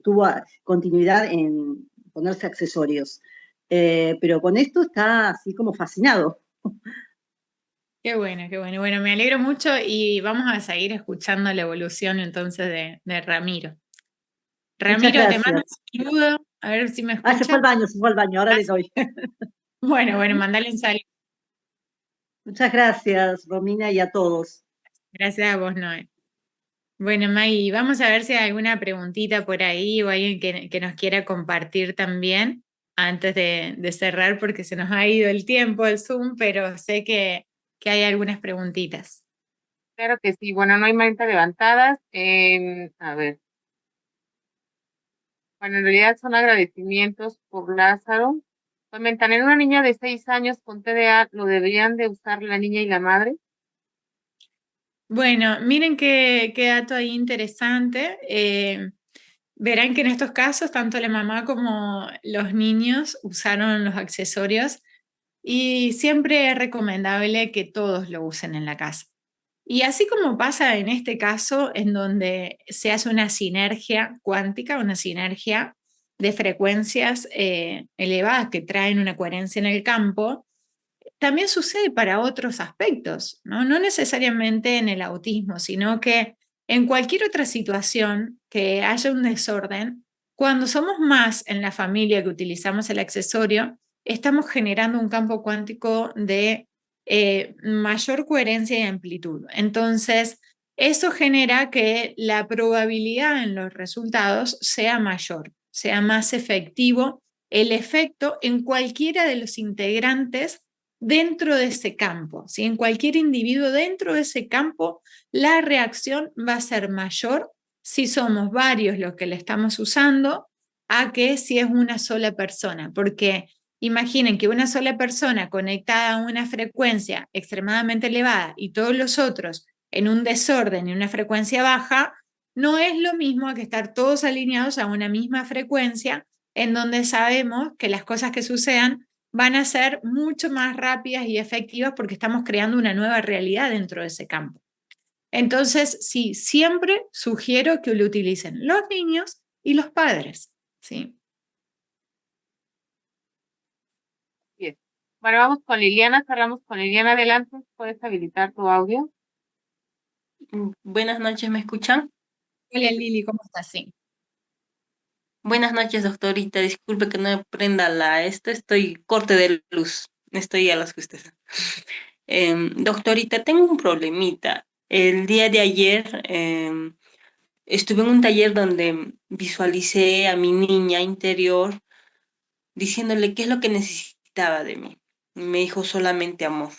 tuvo continuidad en ponerse accesorios. Pero con esto está así como fascinado. Qué bueno, qué bueno. Bueno, me alegro mucho y vamos a seguir escuchando la evolución entonces de Ramiro. Ramiro, te mando un saludo, a ver si me escucha. Se fue al baño, ahora le doy. Bueno, mandale un saludo. Muchas gracias, Romina, y a todos. Gracias a vos, Noé. Bueno, Maggie, vamos a ver si hay alguna preguntita por ahí o alguien que nos quiera compartir también antes de cerrar, porque se nos ha ido el tiempo del Zoom, pero sé que hay algunas preguntitas. Claro que sí. Bueno, no hay manitas levantadas. A ver. Bueno, en realidad son agradecimientos por Lázaro. Comentan, en una niña de 6 años con TDA, ¿lo deberían de usar la niña y la madre? Bueno, miren qué dato ahí interesante. Verán que en estos casos tanto la mamá como los niños usaron los accesorios y siempre es recomendable que todos lo usen en la casa. Y así como pasa en este caso, en donde se hace una sinergia cuántica, una sinergia de frecuencias elevadas que traen una coherencia en el campo, también sucede para otros aspectos, ¿no? No necesariamente en el autismo, sino que en cualquier otra situación que haya un desorden, cuando somos más en la familia que utilizamos el accesorio, estamos generando un campo cuántico de mayor coherencia y amplitud. Entonces, eso genera que la probabilidad en los resultados sea mayor, sea más efectivo el efecto en cualquiera de los integrantes dentro de ese campo. ¿Sí? En cualquier individuo dentro de ese campo, la reacción va a ser mayor si somos varios los que le estamos usando a que si es una sola persona. Porque imaginen que una sola persona conectada a una frecuencia extremadamente elevada y todos los otros en un desorden y una frecuencia baja, no es lo mismo que estar todos alineados a una misma frecuencia en donde sabemos que las cosas que sucedan van a ser mucho más rápidas y efectivas porque estamos creando una nueva realidad dentro de ese campo. Entonces, sí, siempre sugiero que lo utilicen los niños y los padres. ¿Sí? Bien. Bueno, vamos con Liliana, cerramos con Liliana. Adelante, puedes habilitar tu audio. Buenas noches, ¿me escuchan? Hola Lili, ¿cómo estás? Sí. Buenas noches, doctorita. Disculpe que no me prenda estoy corte de luz. Estoy a las justas. Doctorita, tengo un problemita. El día de ayer estuve en un taller donde visualicé a mi niña interior diciéndole qué es lo que necesitaba de mí. Me dijo solamente amor.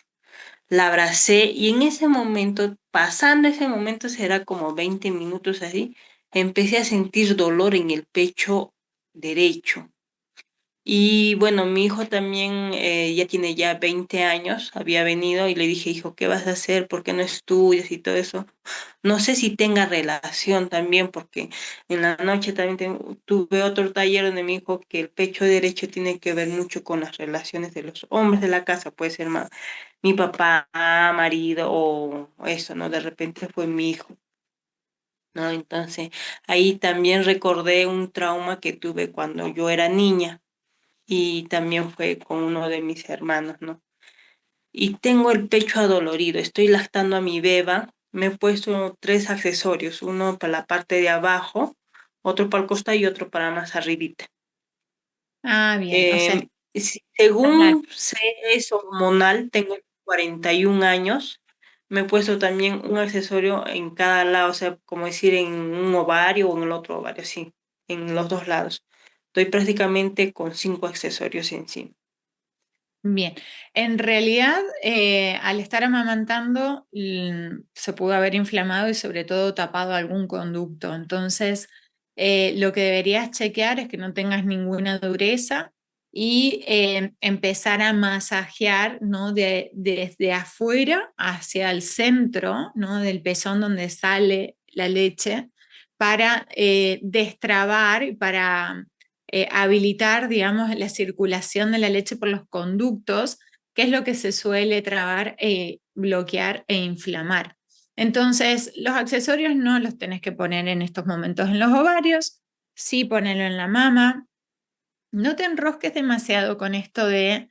La abracé y en ese momento, pasando ese momento, será como 20 minutos así, empecé a sentir dolor en el pecho derecho. Y bueno, mi hijo también ya tiene ya 20 años, había venido y le dije, hijo, ¿qué vas a hacer? ¿Por qué no estudias y todo eso? No sé si tenga relación también, porque en la noche también tuve otro taller donde me dijo que el pecho derecho tiene que ver mucho con las relaciones de los hombres de la casa, puede ser mi papá, marido o eso, ¿no? De repente fue mi hijo, ¿no? Entonces ahí también recordé un trauma que tuve cuando yo era niña y también fue con uno de mis hermanos, ¿no? Y tengo el pecho adolorido, estoy lactando a mi beba, me he puesto 3 accesorios, uno para la parte de abajo, otro para el costado y otro para más arribita. Ah, bien. O sea, Según sé, es hormonal, tengo 41 años, me he puesto también un accesorio en cada lado, o sea, como decir en un ovario o en el otro ovario, sí, en los dos lados. Estoy prácticamente con 5 accesorios encima. bien, en realidad al estar amamantando se pudo haber inflamado y sobre todo tapado algún conducto. Entonces, lo que deberías chequear es que no tengas ninguna dureza y empezar a masajear, ¿no? Desde afuera hacia el centro, ¿no? Del pezón donde sale la leche para destrabar y para habilitar, digamos, la circulación de la leche por los conductos, que es lo que se suele trabar, bloquear e inflamar. Entonces, los accesorios no los tenés que poner en estos momentos en los ovarios, sí ponerlo en la mama. No te enrosques demasiado con esto de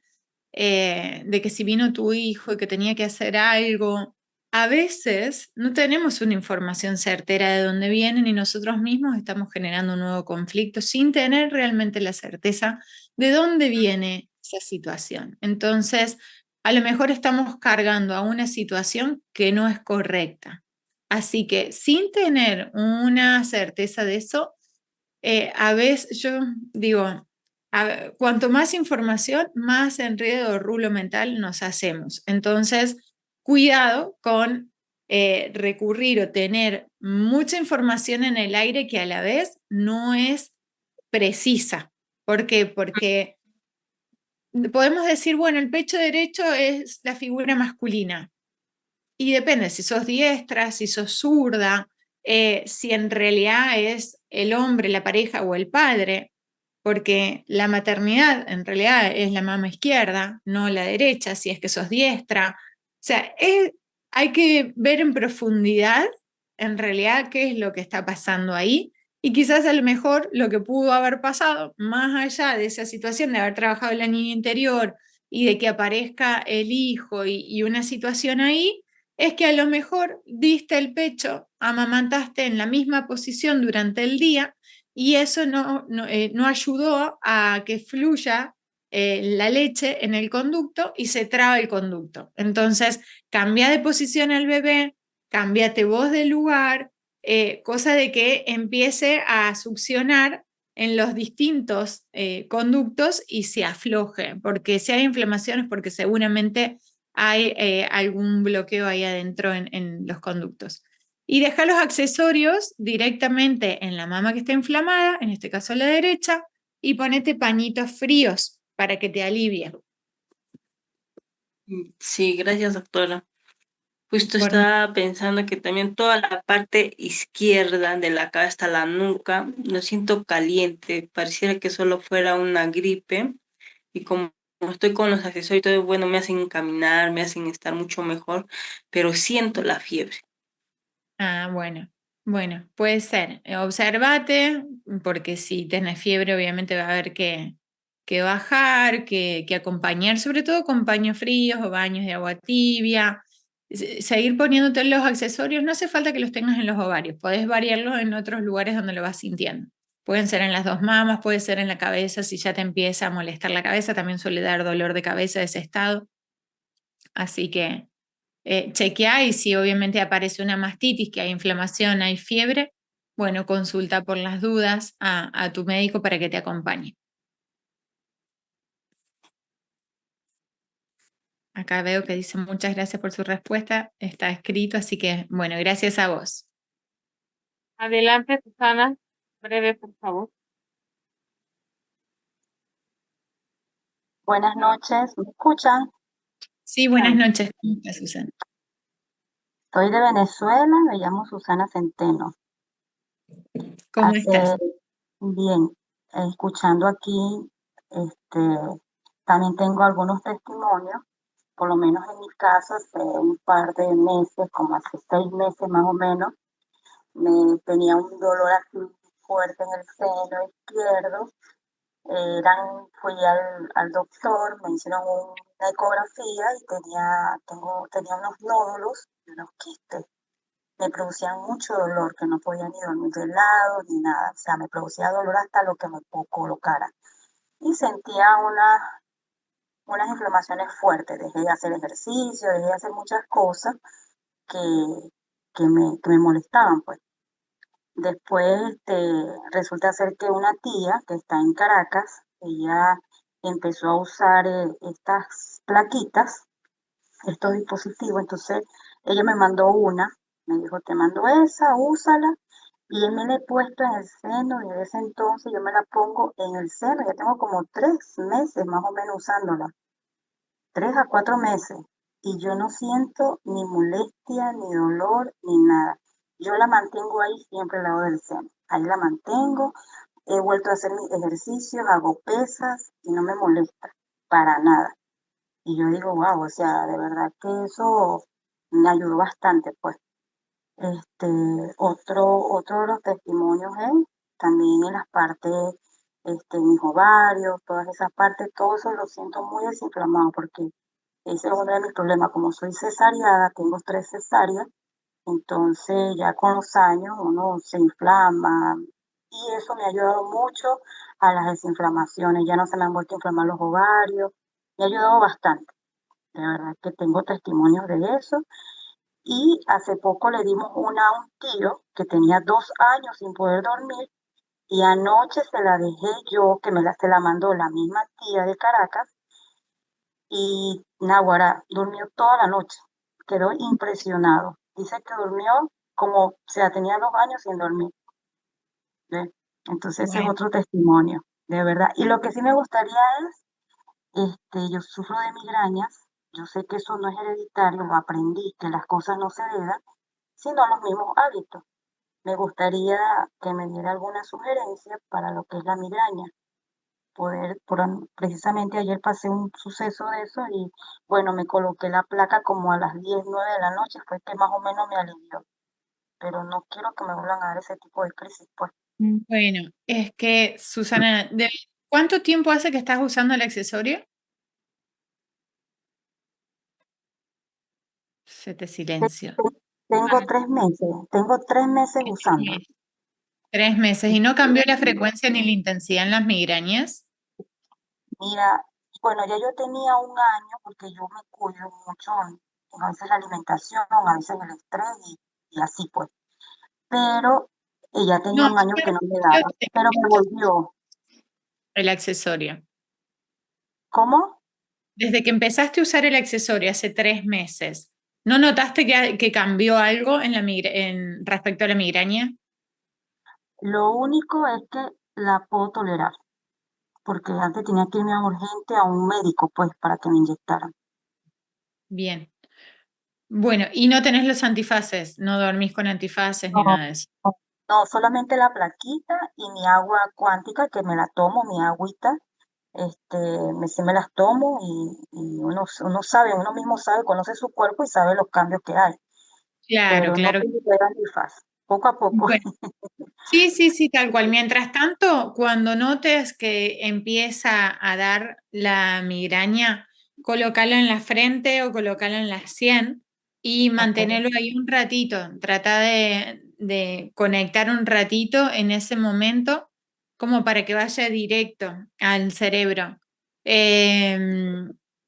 que si vino tu hijo y que tenía que hacer algo. A veces no tenemos una información certera de dónde vienen y nosotros mismos estamos generando un nuevo conflicto sin tener realmente la certeza de dónde viene esa situación. Entonces, a lo mejor estamos cargando a una situación que no es correcta. Así que sin tener una certeza de eso, a veces yo digo, cuanto más información, más enredo o rulo mental nos hacemos. Entonces, cuidado con recurrir o tener mucha información en el aire que a la vez no es precisa. ¿Por qué? Porque podemos decir, bueno, el pecho derecho es la figura masculina. Y depende si sos diestra, si sos zurda, si en realidad es el hombre, la pareja o el padre, porque la maternidad en realidad es la mama izquierda, no la derecha, si es que sos diestra. O sea, hay que ver en profundidad en realidad qué es lo que está pasando ahí. Y quizás a lo mejor lo que pudo haber pasado, más allá de esa situación de haber trabajado la niña interior y de que aparezca el hijo y una situación ahí, es que a lo mejor diste el pecho, amamantaste en la misma posición durante el día y eso no ayudó a que fluya la leche en el conducto y se traba el conducto. Entonces, cambia de posición al bebé, cámbiate vos de lugar, cosa de que empiece a succionar en los distintos conductos y se afloje, porque si hay inflamaciones, porque seguramente hay algún bloqueo ahí adentro en los conductos. Y deja los accesorios directamente en la mama que está inflamada, en este caso la derecha, y ponete pañitos fríos para que te alivie. Sí, gracias, doctora. Justo Por- estaba pensando que también toda la parte izquierda de la cara hasta la nuca lo siento caliente, pareciera que solo fuera una gripe y como estoy con los accesorios, todo, bueno, me hacen caminar, me hacen estar mucho mejor, pero siento la fiebre. Bueno, puede ser. Observate, porque si tenés fiebre, obviamente va a haber que bajar, que acompañar, sobre todo con paños fríos o baños de agua tibia. Seguir poniéndote los accesorios, no hace falta que los tengas en los ovarios, podés variarlos en otros lugares donde lo vas sintiendo. Pueden ser en las dos mamas, puede ser en la cabeza, si ya te empieza a molestar la cabeza, también suele dar dolor de cabeza ese estado. Así que chequea y si obviamente aparece una mastitis, que hay inflamación, hay fiebre, bueno, consulta por las dudas a tu médico para que te acompañe. Acá veo que dice muchas gracias por su respuesta, está escrito, así que bueno, gracias a vos. Adelante, Susana. Breve, por favor. Buenas noches, ¿me escuchan? Sí, buenas noches, ¿cómo estás, Susana? Soy de Venezuela, me llamo Susana Centeno. ¿Cómo estás? Bien, escuchando aquí, también tengo algunos testimonios, por lo menos en mi caso, hace un par de meses, como hace 6 meses más o menos, me tenía un dolor así fuerte en el seno izquierdo. Fui al doctor, me hicieron una ecografía y tenía unos nódulos y unos quistes. Me producían mucho dolor, que no podía ni dormir de lado ni nada. O sea, me producía dolor hasta lo que me colocara. Y sentía unas inflamaciones fuertes. Dejé de hacer ejercicio, dejé de hacer muchas cosas que, que me molestaban, pues. Después resulta ser que una tía que está en Caracas, ella empezó a usar estas plaquitas, estos dispositivos, entonces ella me mandó una, me dijo, te mando esa, úsala, y me la he puesto en el seno y desde ese entonces yo me la pongo en el seno, ya tengo como 3 meses más o menos usándola, 3 a 4 meses, y yo no siento ni molestia, ni dolor, ni nada. Yo la mantengo ahí siempre al lado del seno. Ahí la mantengo, he vuelto a hacer mis ejercicios, hago pesas y no me molesta para nada. Y yo digo, wow, o sea, de verdad que eso me ayudó bastante, pues. Otro de los testimonios es también en las partes, mis ovarios, todas esas partes, todo eso lo siento muy desinflamado porque ese es uno de mis problemas. Como soy cesariana, tengo 3 cesáreas, entonces ya con los años uno se inflama y eso me ha ayudado mucho a las desinflamaciones. Ya no se me han vuelto a inflamar los ovarios, me ha ayudado bastante. De verdad que tengo testimonios de eso Y hace poco le dimos una a un tío que tenía 2 años sin poder dormir y anoche se la dejé yo, que se la mandó la misma tía de Caracas y Naguará durmió toda la noche. Quedó impresionado. Dice que durmió como, o sea, tenía 2 años sin dormir. ¿Ve? Entonces ese es Bueno, otro testimonio, de verdad. Y lo que sí me gustaría es, yo sufro de migrañas, yo sé que eso no es hereditario, lo aprendí, que las cosas no se heredan, sino los mismos hábitos. Me gustaría que me diera alguna sugerencia para lo que es la migraña. Precisamente ayer pasé un suceso de eso y bueno, me coloqué la placa como a las 10 9 de la noche, fue que más o menos me alivió, pero no quiero que me vuelvan a dar ese tipo de crisis, pues. bueno, es que Susana, ¿cuánto tiempo hace que estás usando el accesorio? Se te silencio. Tengo 3 meses, tengo 3 meses usando. 3 meses. ¿Y no cambió la frecuencia ni la intensidad en las migrañas? Mira, bueno, ya yo tenía 1 año porque yo me cuido mucho, a veces la alimentación, a veces el estrés y así pues. Pero ya tenía No, 1 año que no me daba, pero me volvió. el accesorio. ¿Cómo? Desde que empezaste a usar el accesorio hace 3 meses, ¿no notaste que cambió algo respecto a la migraña? Lo único es que la puedo tolerar, porque antes tenía que irme a urgente a un médico, pues, para que me inyectaran. Bien. Bueno, y no tenés los antifaces, no dormís con antifaces ni No, nada de eso. no, no, solamente la plaquita y mi agua cuántica, que me la tomo, mi agüita, sí me las tomo y uno sabe, uno mismo sabe, conoce su cuerpo y sabe los cambios que hay, Claro, pero no claro. tengo que ver antifaz, poco a poco. Bueno, sí, sí, sí, tal cual. Mientras tanto, cuando notes que empieza a dar la migraña, colócalo en la frente o colócalo en la sien y mantenerlo ahí un ratito. Trata de conectar un ratito en ese momento como para que vaya directo al cerebro.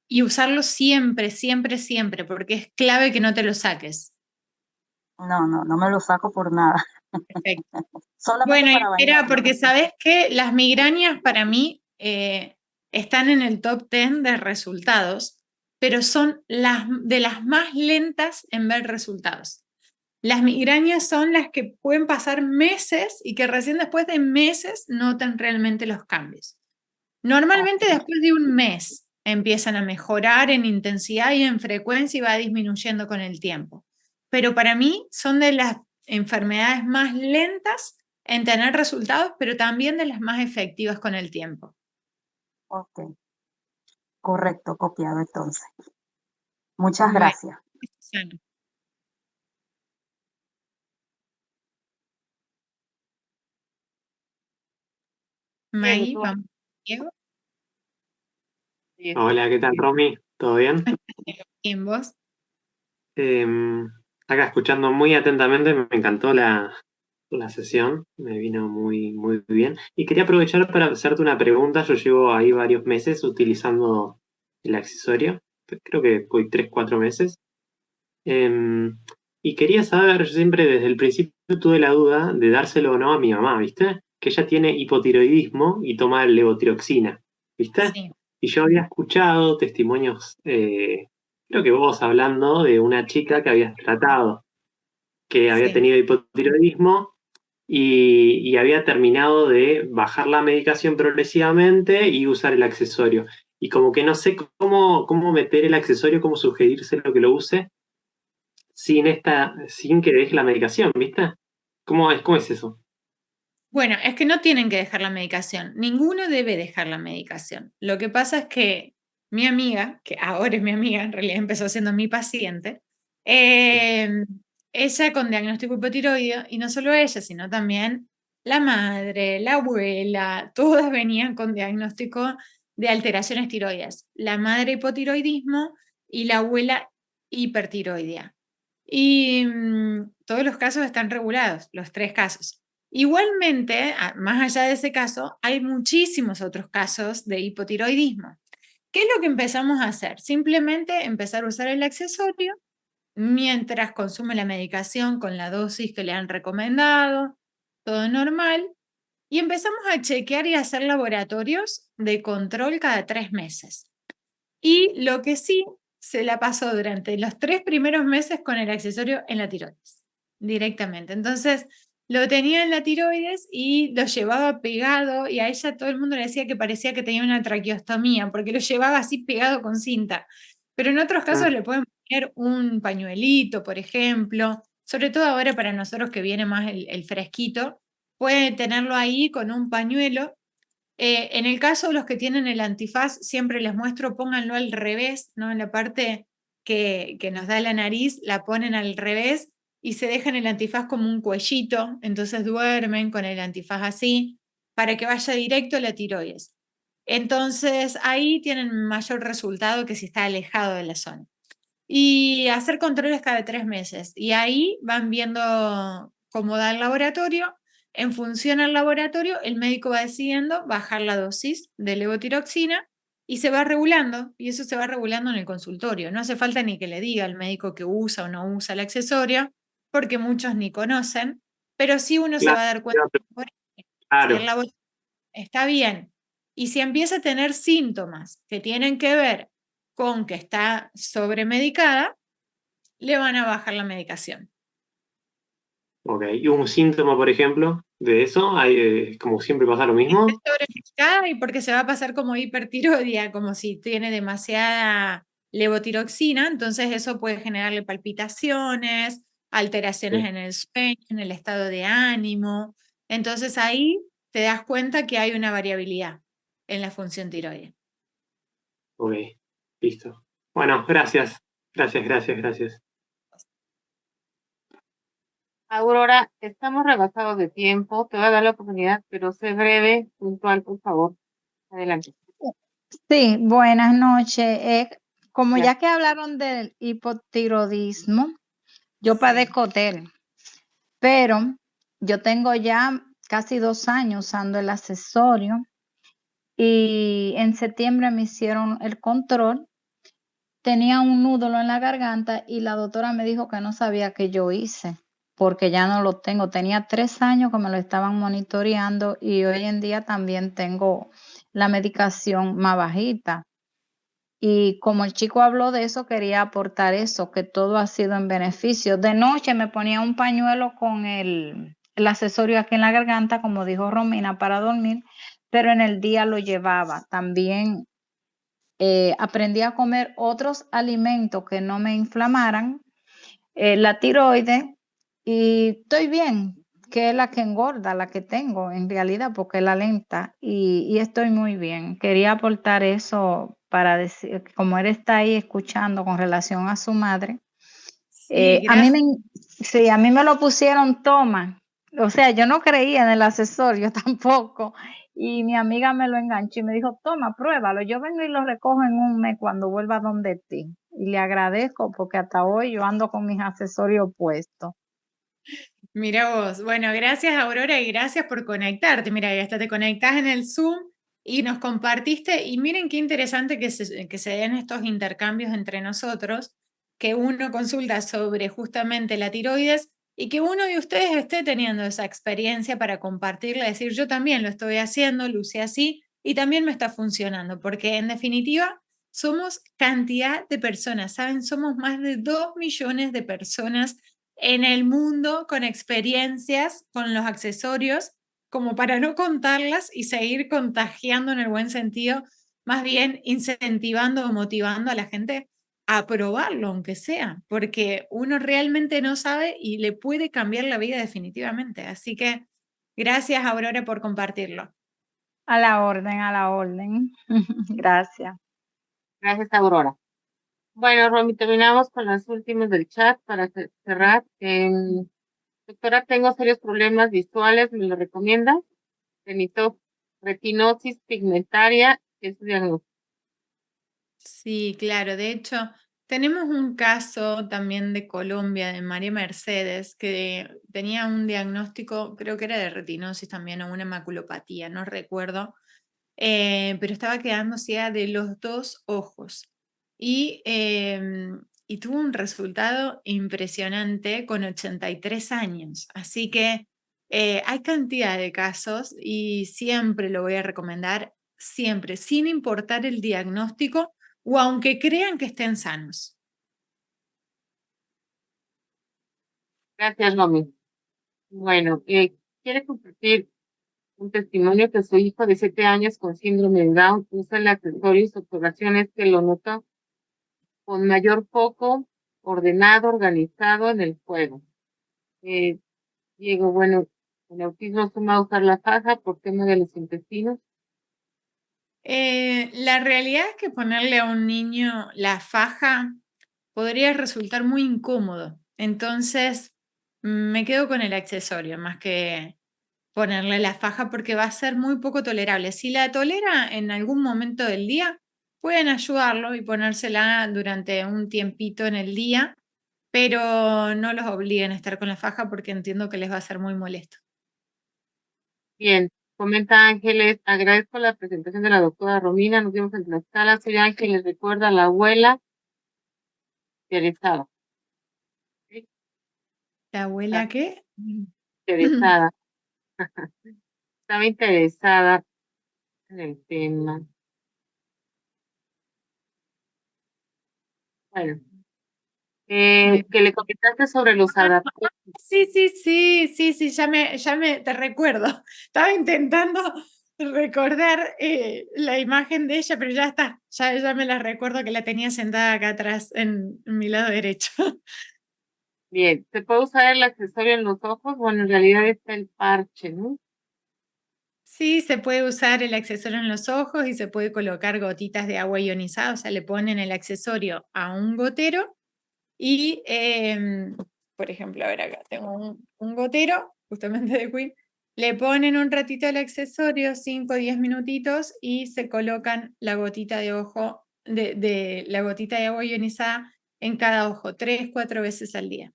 Y usarlo siempre, siempre, siempre, porque es clave que no te lo saques. No, no, no me lo saco por nada, Perfecto. solamente Bueno, para era bañarme. porque sabes que las migrañas para mí están en el top 10 de resultados, pero son de las más lentas en ver resultados. Las migrañas son las que pueden pasar meses y que recién después de meses notan realmente los cambios. Normalmente después de un mes empiezan a mejorar en intensidad y en frecuencia y va disminuyendo con el tiempo. Pero para mí son de las enfermedades más lentas en tener resultados, pero también de las más efectivas con el tiempo. Ok, correcto, copiado entonces. Muchas Bueno, gracias. Susana. Bien, ¿y Maggie, tú? vamos. Diego, Sí, Hola, ¿qué tal, Romy? ¿Todo bien? ¿quién vos? Em, Acá escuchando muy atentamente, me encantó la sesión, me vino muy, muy bien. Y quería aprovechar para hacerte una pregunta. Yo llevo ahí varios meses utilizando el accesorio, creo que voy 3, 4 meses. Em, y quería saber, yo siempre desde el principio tuve la duda de dárselo o no a mi mamá, ¿viste? Que ella tiene hipotiroidismo y toma levotiroxina, ¿viste? Sí, Y yo había escuchado testimonios, creo que vos hablando de una chica que habías tratado, que había sí. tenido hipotiroidismo y había terminado de bajar la medicación progresivamente y usar el accesorio. Y como que no sé cómo meter el accesorio, cómo sugerírselo que lo use sin que deje la medicación, ¿viste? ¿Cómo es eso? Bueno, es que no tienen que dejar la medicación. Ninguno debe dejar la medicación. Lo que pasa es que mi amiga, que ahora es mi amiga, en realidad empezó siendo mi paciente, ella con diagnóstico hipotiroideo, y no solo ella, sino también la madre, la abuela, todas venían con diagnóstico de alteraciones tiroides. La madre hipotiroidismo y la abuela hipertiroidea. Y todos los casos están regulados, los 3 casos. Igualmente, más allá de ese caso, hay muchísimos otros casos de hipotiroidismo. ¿Qué es lo que empezamos a hacer? Simplemente empezar a usar el accesorio mientras consume la medicación con la dosis que le han recomendado, todo normal. Y empezamos a chequear y a hacer laboratorios de control cada 3 meses. Y lo que sí, se la pasó durante los 3 primeros meses con el accesorio en la tiroides, directamente. Entonces, lo tenía en la tiroides y lo llevaba pegado, y a ella todo el mundo le decía que parecía que tenía una traqueostomía, porque lo llevaba así pegado con cinta. Pero en otros casos le pueden poner un pañuelito, por ejemplo, sobre todo ahora para nosotros que viene más el fresquito, pueden tenerlo ahí con un pañuelo. En el caso de los que tienen el antifaz, siempre les muestro, pónganlo al revés, ¿no? En la parte que nos da la nariz, la ponen al revés y se dejan el antifaz como un cuellito, entonces duermen con el antifaz así, para que vaya directo a la tiroides. Entonces ahí tienen mayor resultado que si está alejado de la zona. Y hacer controles cada 3 meses. Y ahí van viendo cómo da el laboratorio. En función al laboratorio, el médico va decidiendo bajar la dosis de levotiroxina y se va regulando. Y eso se va regulando en el consultorio. No hace falta ni que le diga al médico que usa o no usa el accesorio, porque muchos ni conocen. Pero sí uno se Claro, va a dar cuenta si claro. el laboratorio está bien. Y si empieza a tener síntomas que tienen que ver con que está sobremedicada, le van a bajar la medicación. Ok, y un síntoma, por ejemplo, de eso, como siempre pasa lo mismo. Está sobremedicada y porque se va a pasar como hipertiroidea, como si tiene demasiada levotiroxina, entonces eso puede generarle palpitaciones, alteraciones Sí. en el sueño, en el estado de ánimo. Entonces ahí te das cuenta que hay una variabilidad en la función tiroidea. Ok, listo. Bueno, gracias. Gracias. Aurora, estamos rebasados de tiempo. Te voy a dar la oportunidad, pero sé breve, puntual, por favor. Adelante. Sí, buenas noches. Como Ya. ya que hablaron del hipotiroidismo, yo padezco de él, pero yo tengo ya casi 2 años usando el accesorio y en septiembre me hicieron el control. Tenía un nódulo en la garganta y la doctora me dijo que no sabía qué yo hice, porque ya no lo tengo. Tenía 3 años que me lo estaban monitoreando y hoy en día también tengo la medicación más bajita. Y como el chico habló de eso, quería aportar eso, que todo ha sido en beneficio. De noche me ponía un pañuelo con el accesorio aquí en la garganta, como dijo Romina, para dormir, pero en el día lo llevaba. También aprendí a comer otros alimentos que no me inflamaran, la tiroides, y estoy bien, que es la que engorda, la que tengo en realidad, porque es la lenta, y estoy muy bien. Quería aportar eso para decir, como él está ahí escuchando con relación a su madre, Sí, a mí gracias. sí, a mí me lo pusieron toma, o sea, yo no creía en el accesorio tampoco, y mi amiga me lo enganchó y me dijo, toma, pruébalo, yo vengo y lo recojo en un mes cuando vuelva donde ti. Y le agradezco porque hasta hoy yo ando con mis accesorios puestos. Mira vos. Bueno, gracias Aurora y gracias por conectarte. Mira, y hasta te conectás en el Zoom y nos compartiste. Y miren qué interesante que se den estos intercambios entre nosotros, que uno consulta sobre justamente la tiroides y que uno de ustedes esté teniendo esa experiencia para compartirla, decir, yo también lo estoy haciendo, lo usé así y también me está funcionando, porque en definitiva somos cantidad de personas, ¿saben? Somos más de 2 millones de personas en el mundo con experiencias, con los accesorios, como para no contarlas y seguir contagiando en el buen sentido, más bien incentivando o motivando a la gente a probarlo, aunque sea, porque uno realmente no sabe y le puede cambiar la vida definitivamente. Así que gracias, Aurora, por compartirlo. A la orden, a la orden. Gracias. Gracias, Aurora. Bueno, Romy, terminamos con las últimas del chat para cerrar. Doctora, tengo serios problemas visuales, ¿me lo recomienda? Retinosis pigmentaria, es su diagnóstico. Sí, claro. De hecho, tenemos un caso también de Colombia, de María Mercedes, que tenía un diagnóstico, creo que era de retinosis también, o una maculopatía, no recuerdo, pero estaba quedando ciega de los 2 ojos. Y y tuvo un resultado impresionante con 83 años. Así que hay cantidad de casos y siempre lo voy a recomendar, siempre, sin importar el diagnóstico o aunque crean que estén sanos. Gracias, Romy. Bueno, quiere compartir un testimonio que su hijo de 7 años con síndrome de Down usa el accesorio y su observación es que lo nota con mayor foco, ordenado, organizado en el juego. Diego, bueno, el autismo suma a usar la faja por tema de los intestinos. La realidad es que ponerle a un niño la faja podría resultar muy incómodo. Entonces, me quedo con el accesorio más que ponerle la faja porque va a ser muy poco tolerable. Si la tolera en algún momento del día, pueden ayudarlo y ponérsela durante un tiempito en el día, pero no los obliguen a estar con la faja porque entiendo que les va a ser muy molesto. Bien, comenta Ángeles, agradezco la presentación de la doctora Romina, nos vemos en Tlaxcala, soy Ángeles, recuerda a la abuela interesada. ¿Sí? ¿La abuela qué? Interesada. Estaba interesada en el tema. Bueno, que le comentaste sobre los adaptógenos. Sí, te recuerdo. Estaba intentando recordar la imagen de ella, pero ya está, ya me la recuerdo que la tenía sentada acá atrás en mi lado derecho. Bien, ¿se puede usar el accesorio en los ojos? Bueno, en realidad está el parche, ¿no? Sí, se puede usar el accesorio en los ojos y se puede colocar gotitas de agua ionizada, o sea, le ponen el accesorio a un gotero y, por ejemplo, a ver acá, tengo un gotero, justamente de Queen, le ponen un ratito el accesorio, 5 o 10 minutitos, y se colocan la gotita de ojo, la gotita de agua ionizada en cada ojo, 3, 4 veces al día.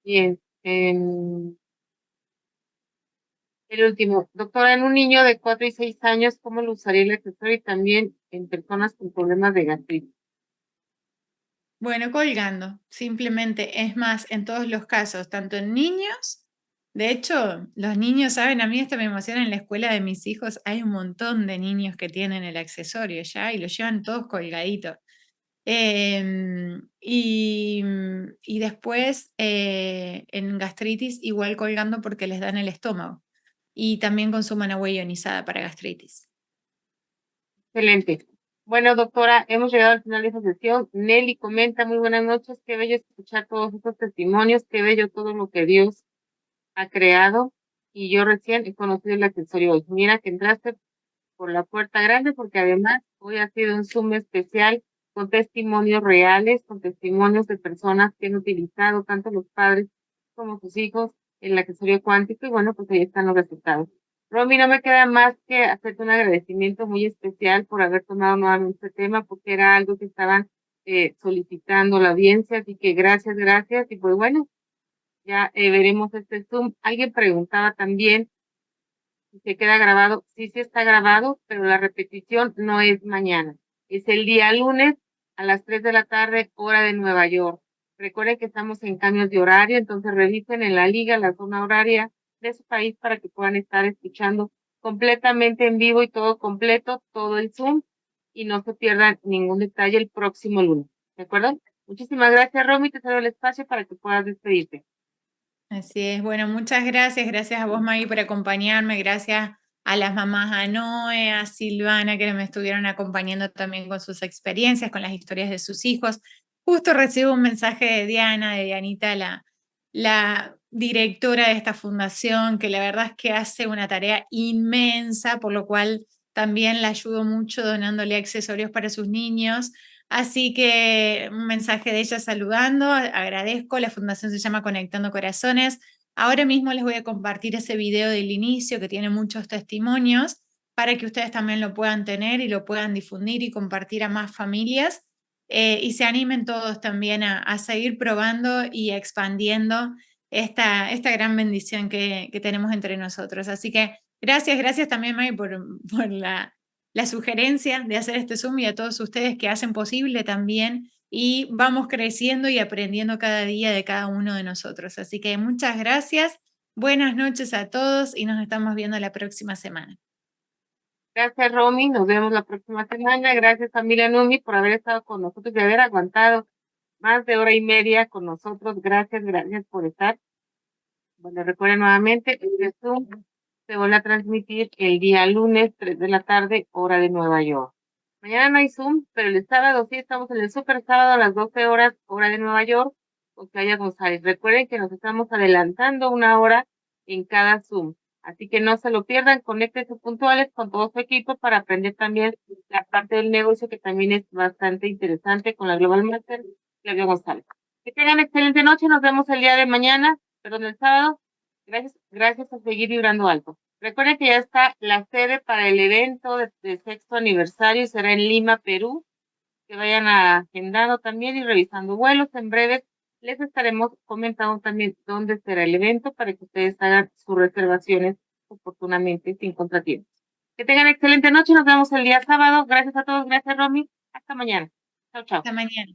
Bien, el último, doctora, en un niño de 4 y 6 años, ¿cómo lo usaría el accesorio? Y también en personas con problemas de gastritis. Bueno, colgando, simplemente, es más, en todos los casos, tanto en niños, de hecho, los niños saben, a mí esto me emociona, en la escuela de mis hijos hay un montón de niños que tienen el accesorio ya y lo llevan todos colgaditos. Y después en gastritis igual colgando porque les dan el estómago y también consuman agua ionizada para gastritis. Excelente. Bueno, doctora, hemos llegado al final de esta sesión. Nelly comenta, muy buenas noches, qué bello escuchar todos estos testimonios, qué bello todo lo que Dios ha creado. Y yo recién he conocido el accesorio hoy. Mira que entraste por la puerta grande porque además hoy ha sido un Zoom especial con testimonios reales, con testimonios de personas que han utilizado tanto los padres como sus hijos el accesorio cuántico y bueno, pues ahí están los resultados. Romy, no me queda más que hacerte un agradecimiento muy especial por haber tomado nuevamente este tema porque era algo que estaban solicitando la audiencia, así que gracias y pues bueno, ya veremos este Zoom. Alguien preguntaba también si se queda grabado. Sí, sí está grabado, pero la repetición no es mañana. Es el día lunes a las 3 de la tarde, hora de Nueva York. Recuerden que estamos en cambios de horario, entonces revisen en la liga la zona horaria de su país para que puedan estar escuchando completamente en vivo y todo completo, todo el Zoom, y no se pierdan ningún detalle el próximo lunes. ¿De acuerdo? Muchísimas gracias, Romy. Te cedo el espacio para que puedas despedirte. Así es, bueno, muchas gracias, gracias a vos, Maggie, por acompañarme, gracias a las mamás, a Noé, a Silvana, que me estuvieron acompañando también con sus experiencias, con las historias de sus hijos. Justo recibo un mensaje de Diana, de Dianita, la directora de esta fundación, que la verdad es que hace una tarea inmensa, por lo cual también la ayudo mucho donándole accesorios para sus niños. Así que un mensaje de ella saludando, agradezco, la fundación se llama Conectando Corazones. Ahora mismo les voy a compartir ese video del inicio que tiene muchos testimonios para que ustedes también lo puedan tener y lo puedan difundir y compartir a más familias y se animen todos también a seguir probando y expandiendo esta gran bendición que tenemos entre nosotros. Así que gracias también, May, por la la sugerencia de hacer este Zoom y a todos ustedes que hacen posible también. Y vamos creciendo y aprendiendo cada día de cada uno de nosotros. Así que muchas gracias. Buenas noches a todos y nos estamos viendo la próxima semana. Gracias, Romy. Nos vemos la próxima semana. Gracias, familia Numi, por haber estado con nosotros y haber aguantado más de hora y media con nosotros. Gracias por estar. Bueno, recuerden nuevamente, este Zoom se vuelve a transmitir el día lunes, 3 de la tarde, hora de Nueva York. Mañana no hay Zoom, pero el sábado sí estamos en el Super Sábado a las 12 horas, hora de Nueva York, con Claudia González. Recuerden que nos estamos adelantando una hora en cada Zoom. Así que no se lo pierdan, conéctense puntuales con todo su equipo para aprender también la parte del negocio que también es bastante interesante con la Global Master Claudia González. Que tengan excelente noche, nos vemos el día de mañana, perdón, el sábado. Gracias a seguir vibrando alto. Recuerden que ya está la sede para el evento de sexto aniversario y será en Lima, Perú. Que vayan agendando también y revisando vuelos. En breve les estaremos comentando también dónde será el evento para que ustedes hagan sus reservaciones oportunamente sin contratiempos. Que tengan excelente noche. Nos vemos el día sábado. Gracias a todos. Gracias, Romy. Hasta mañana. Chao, chao. Hasta mañana.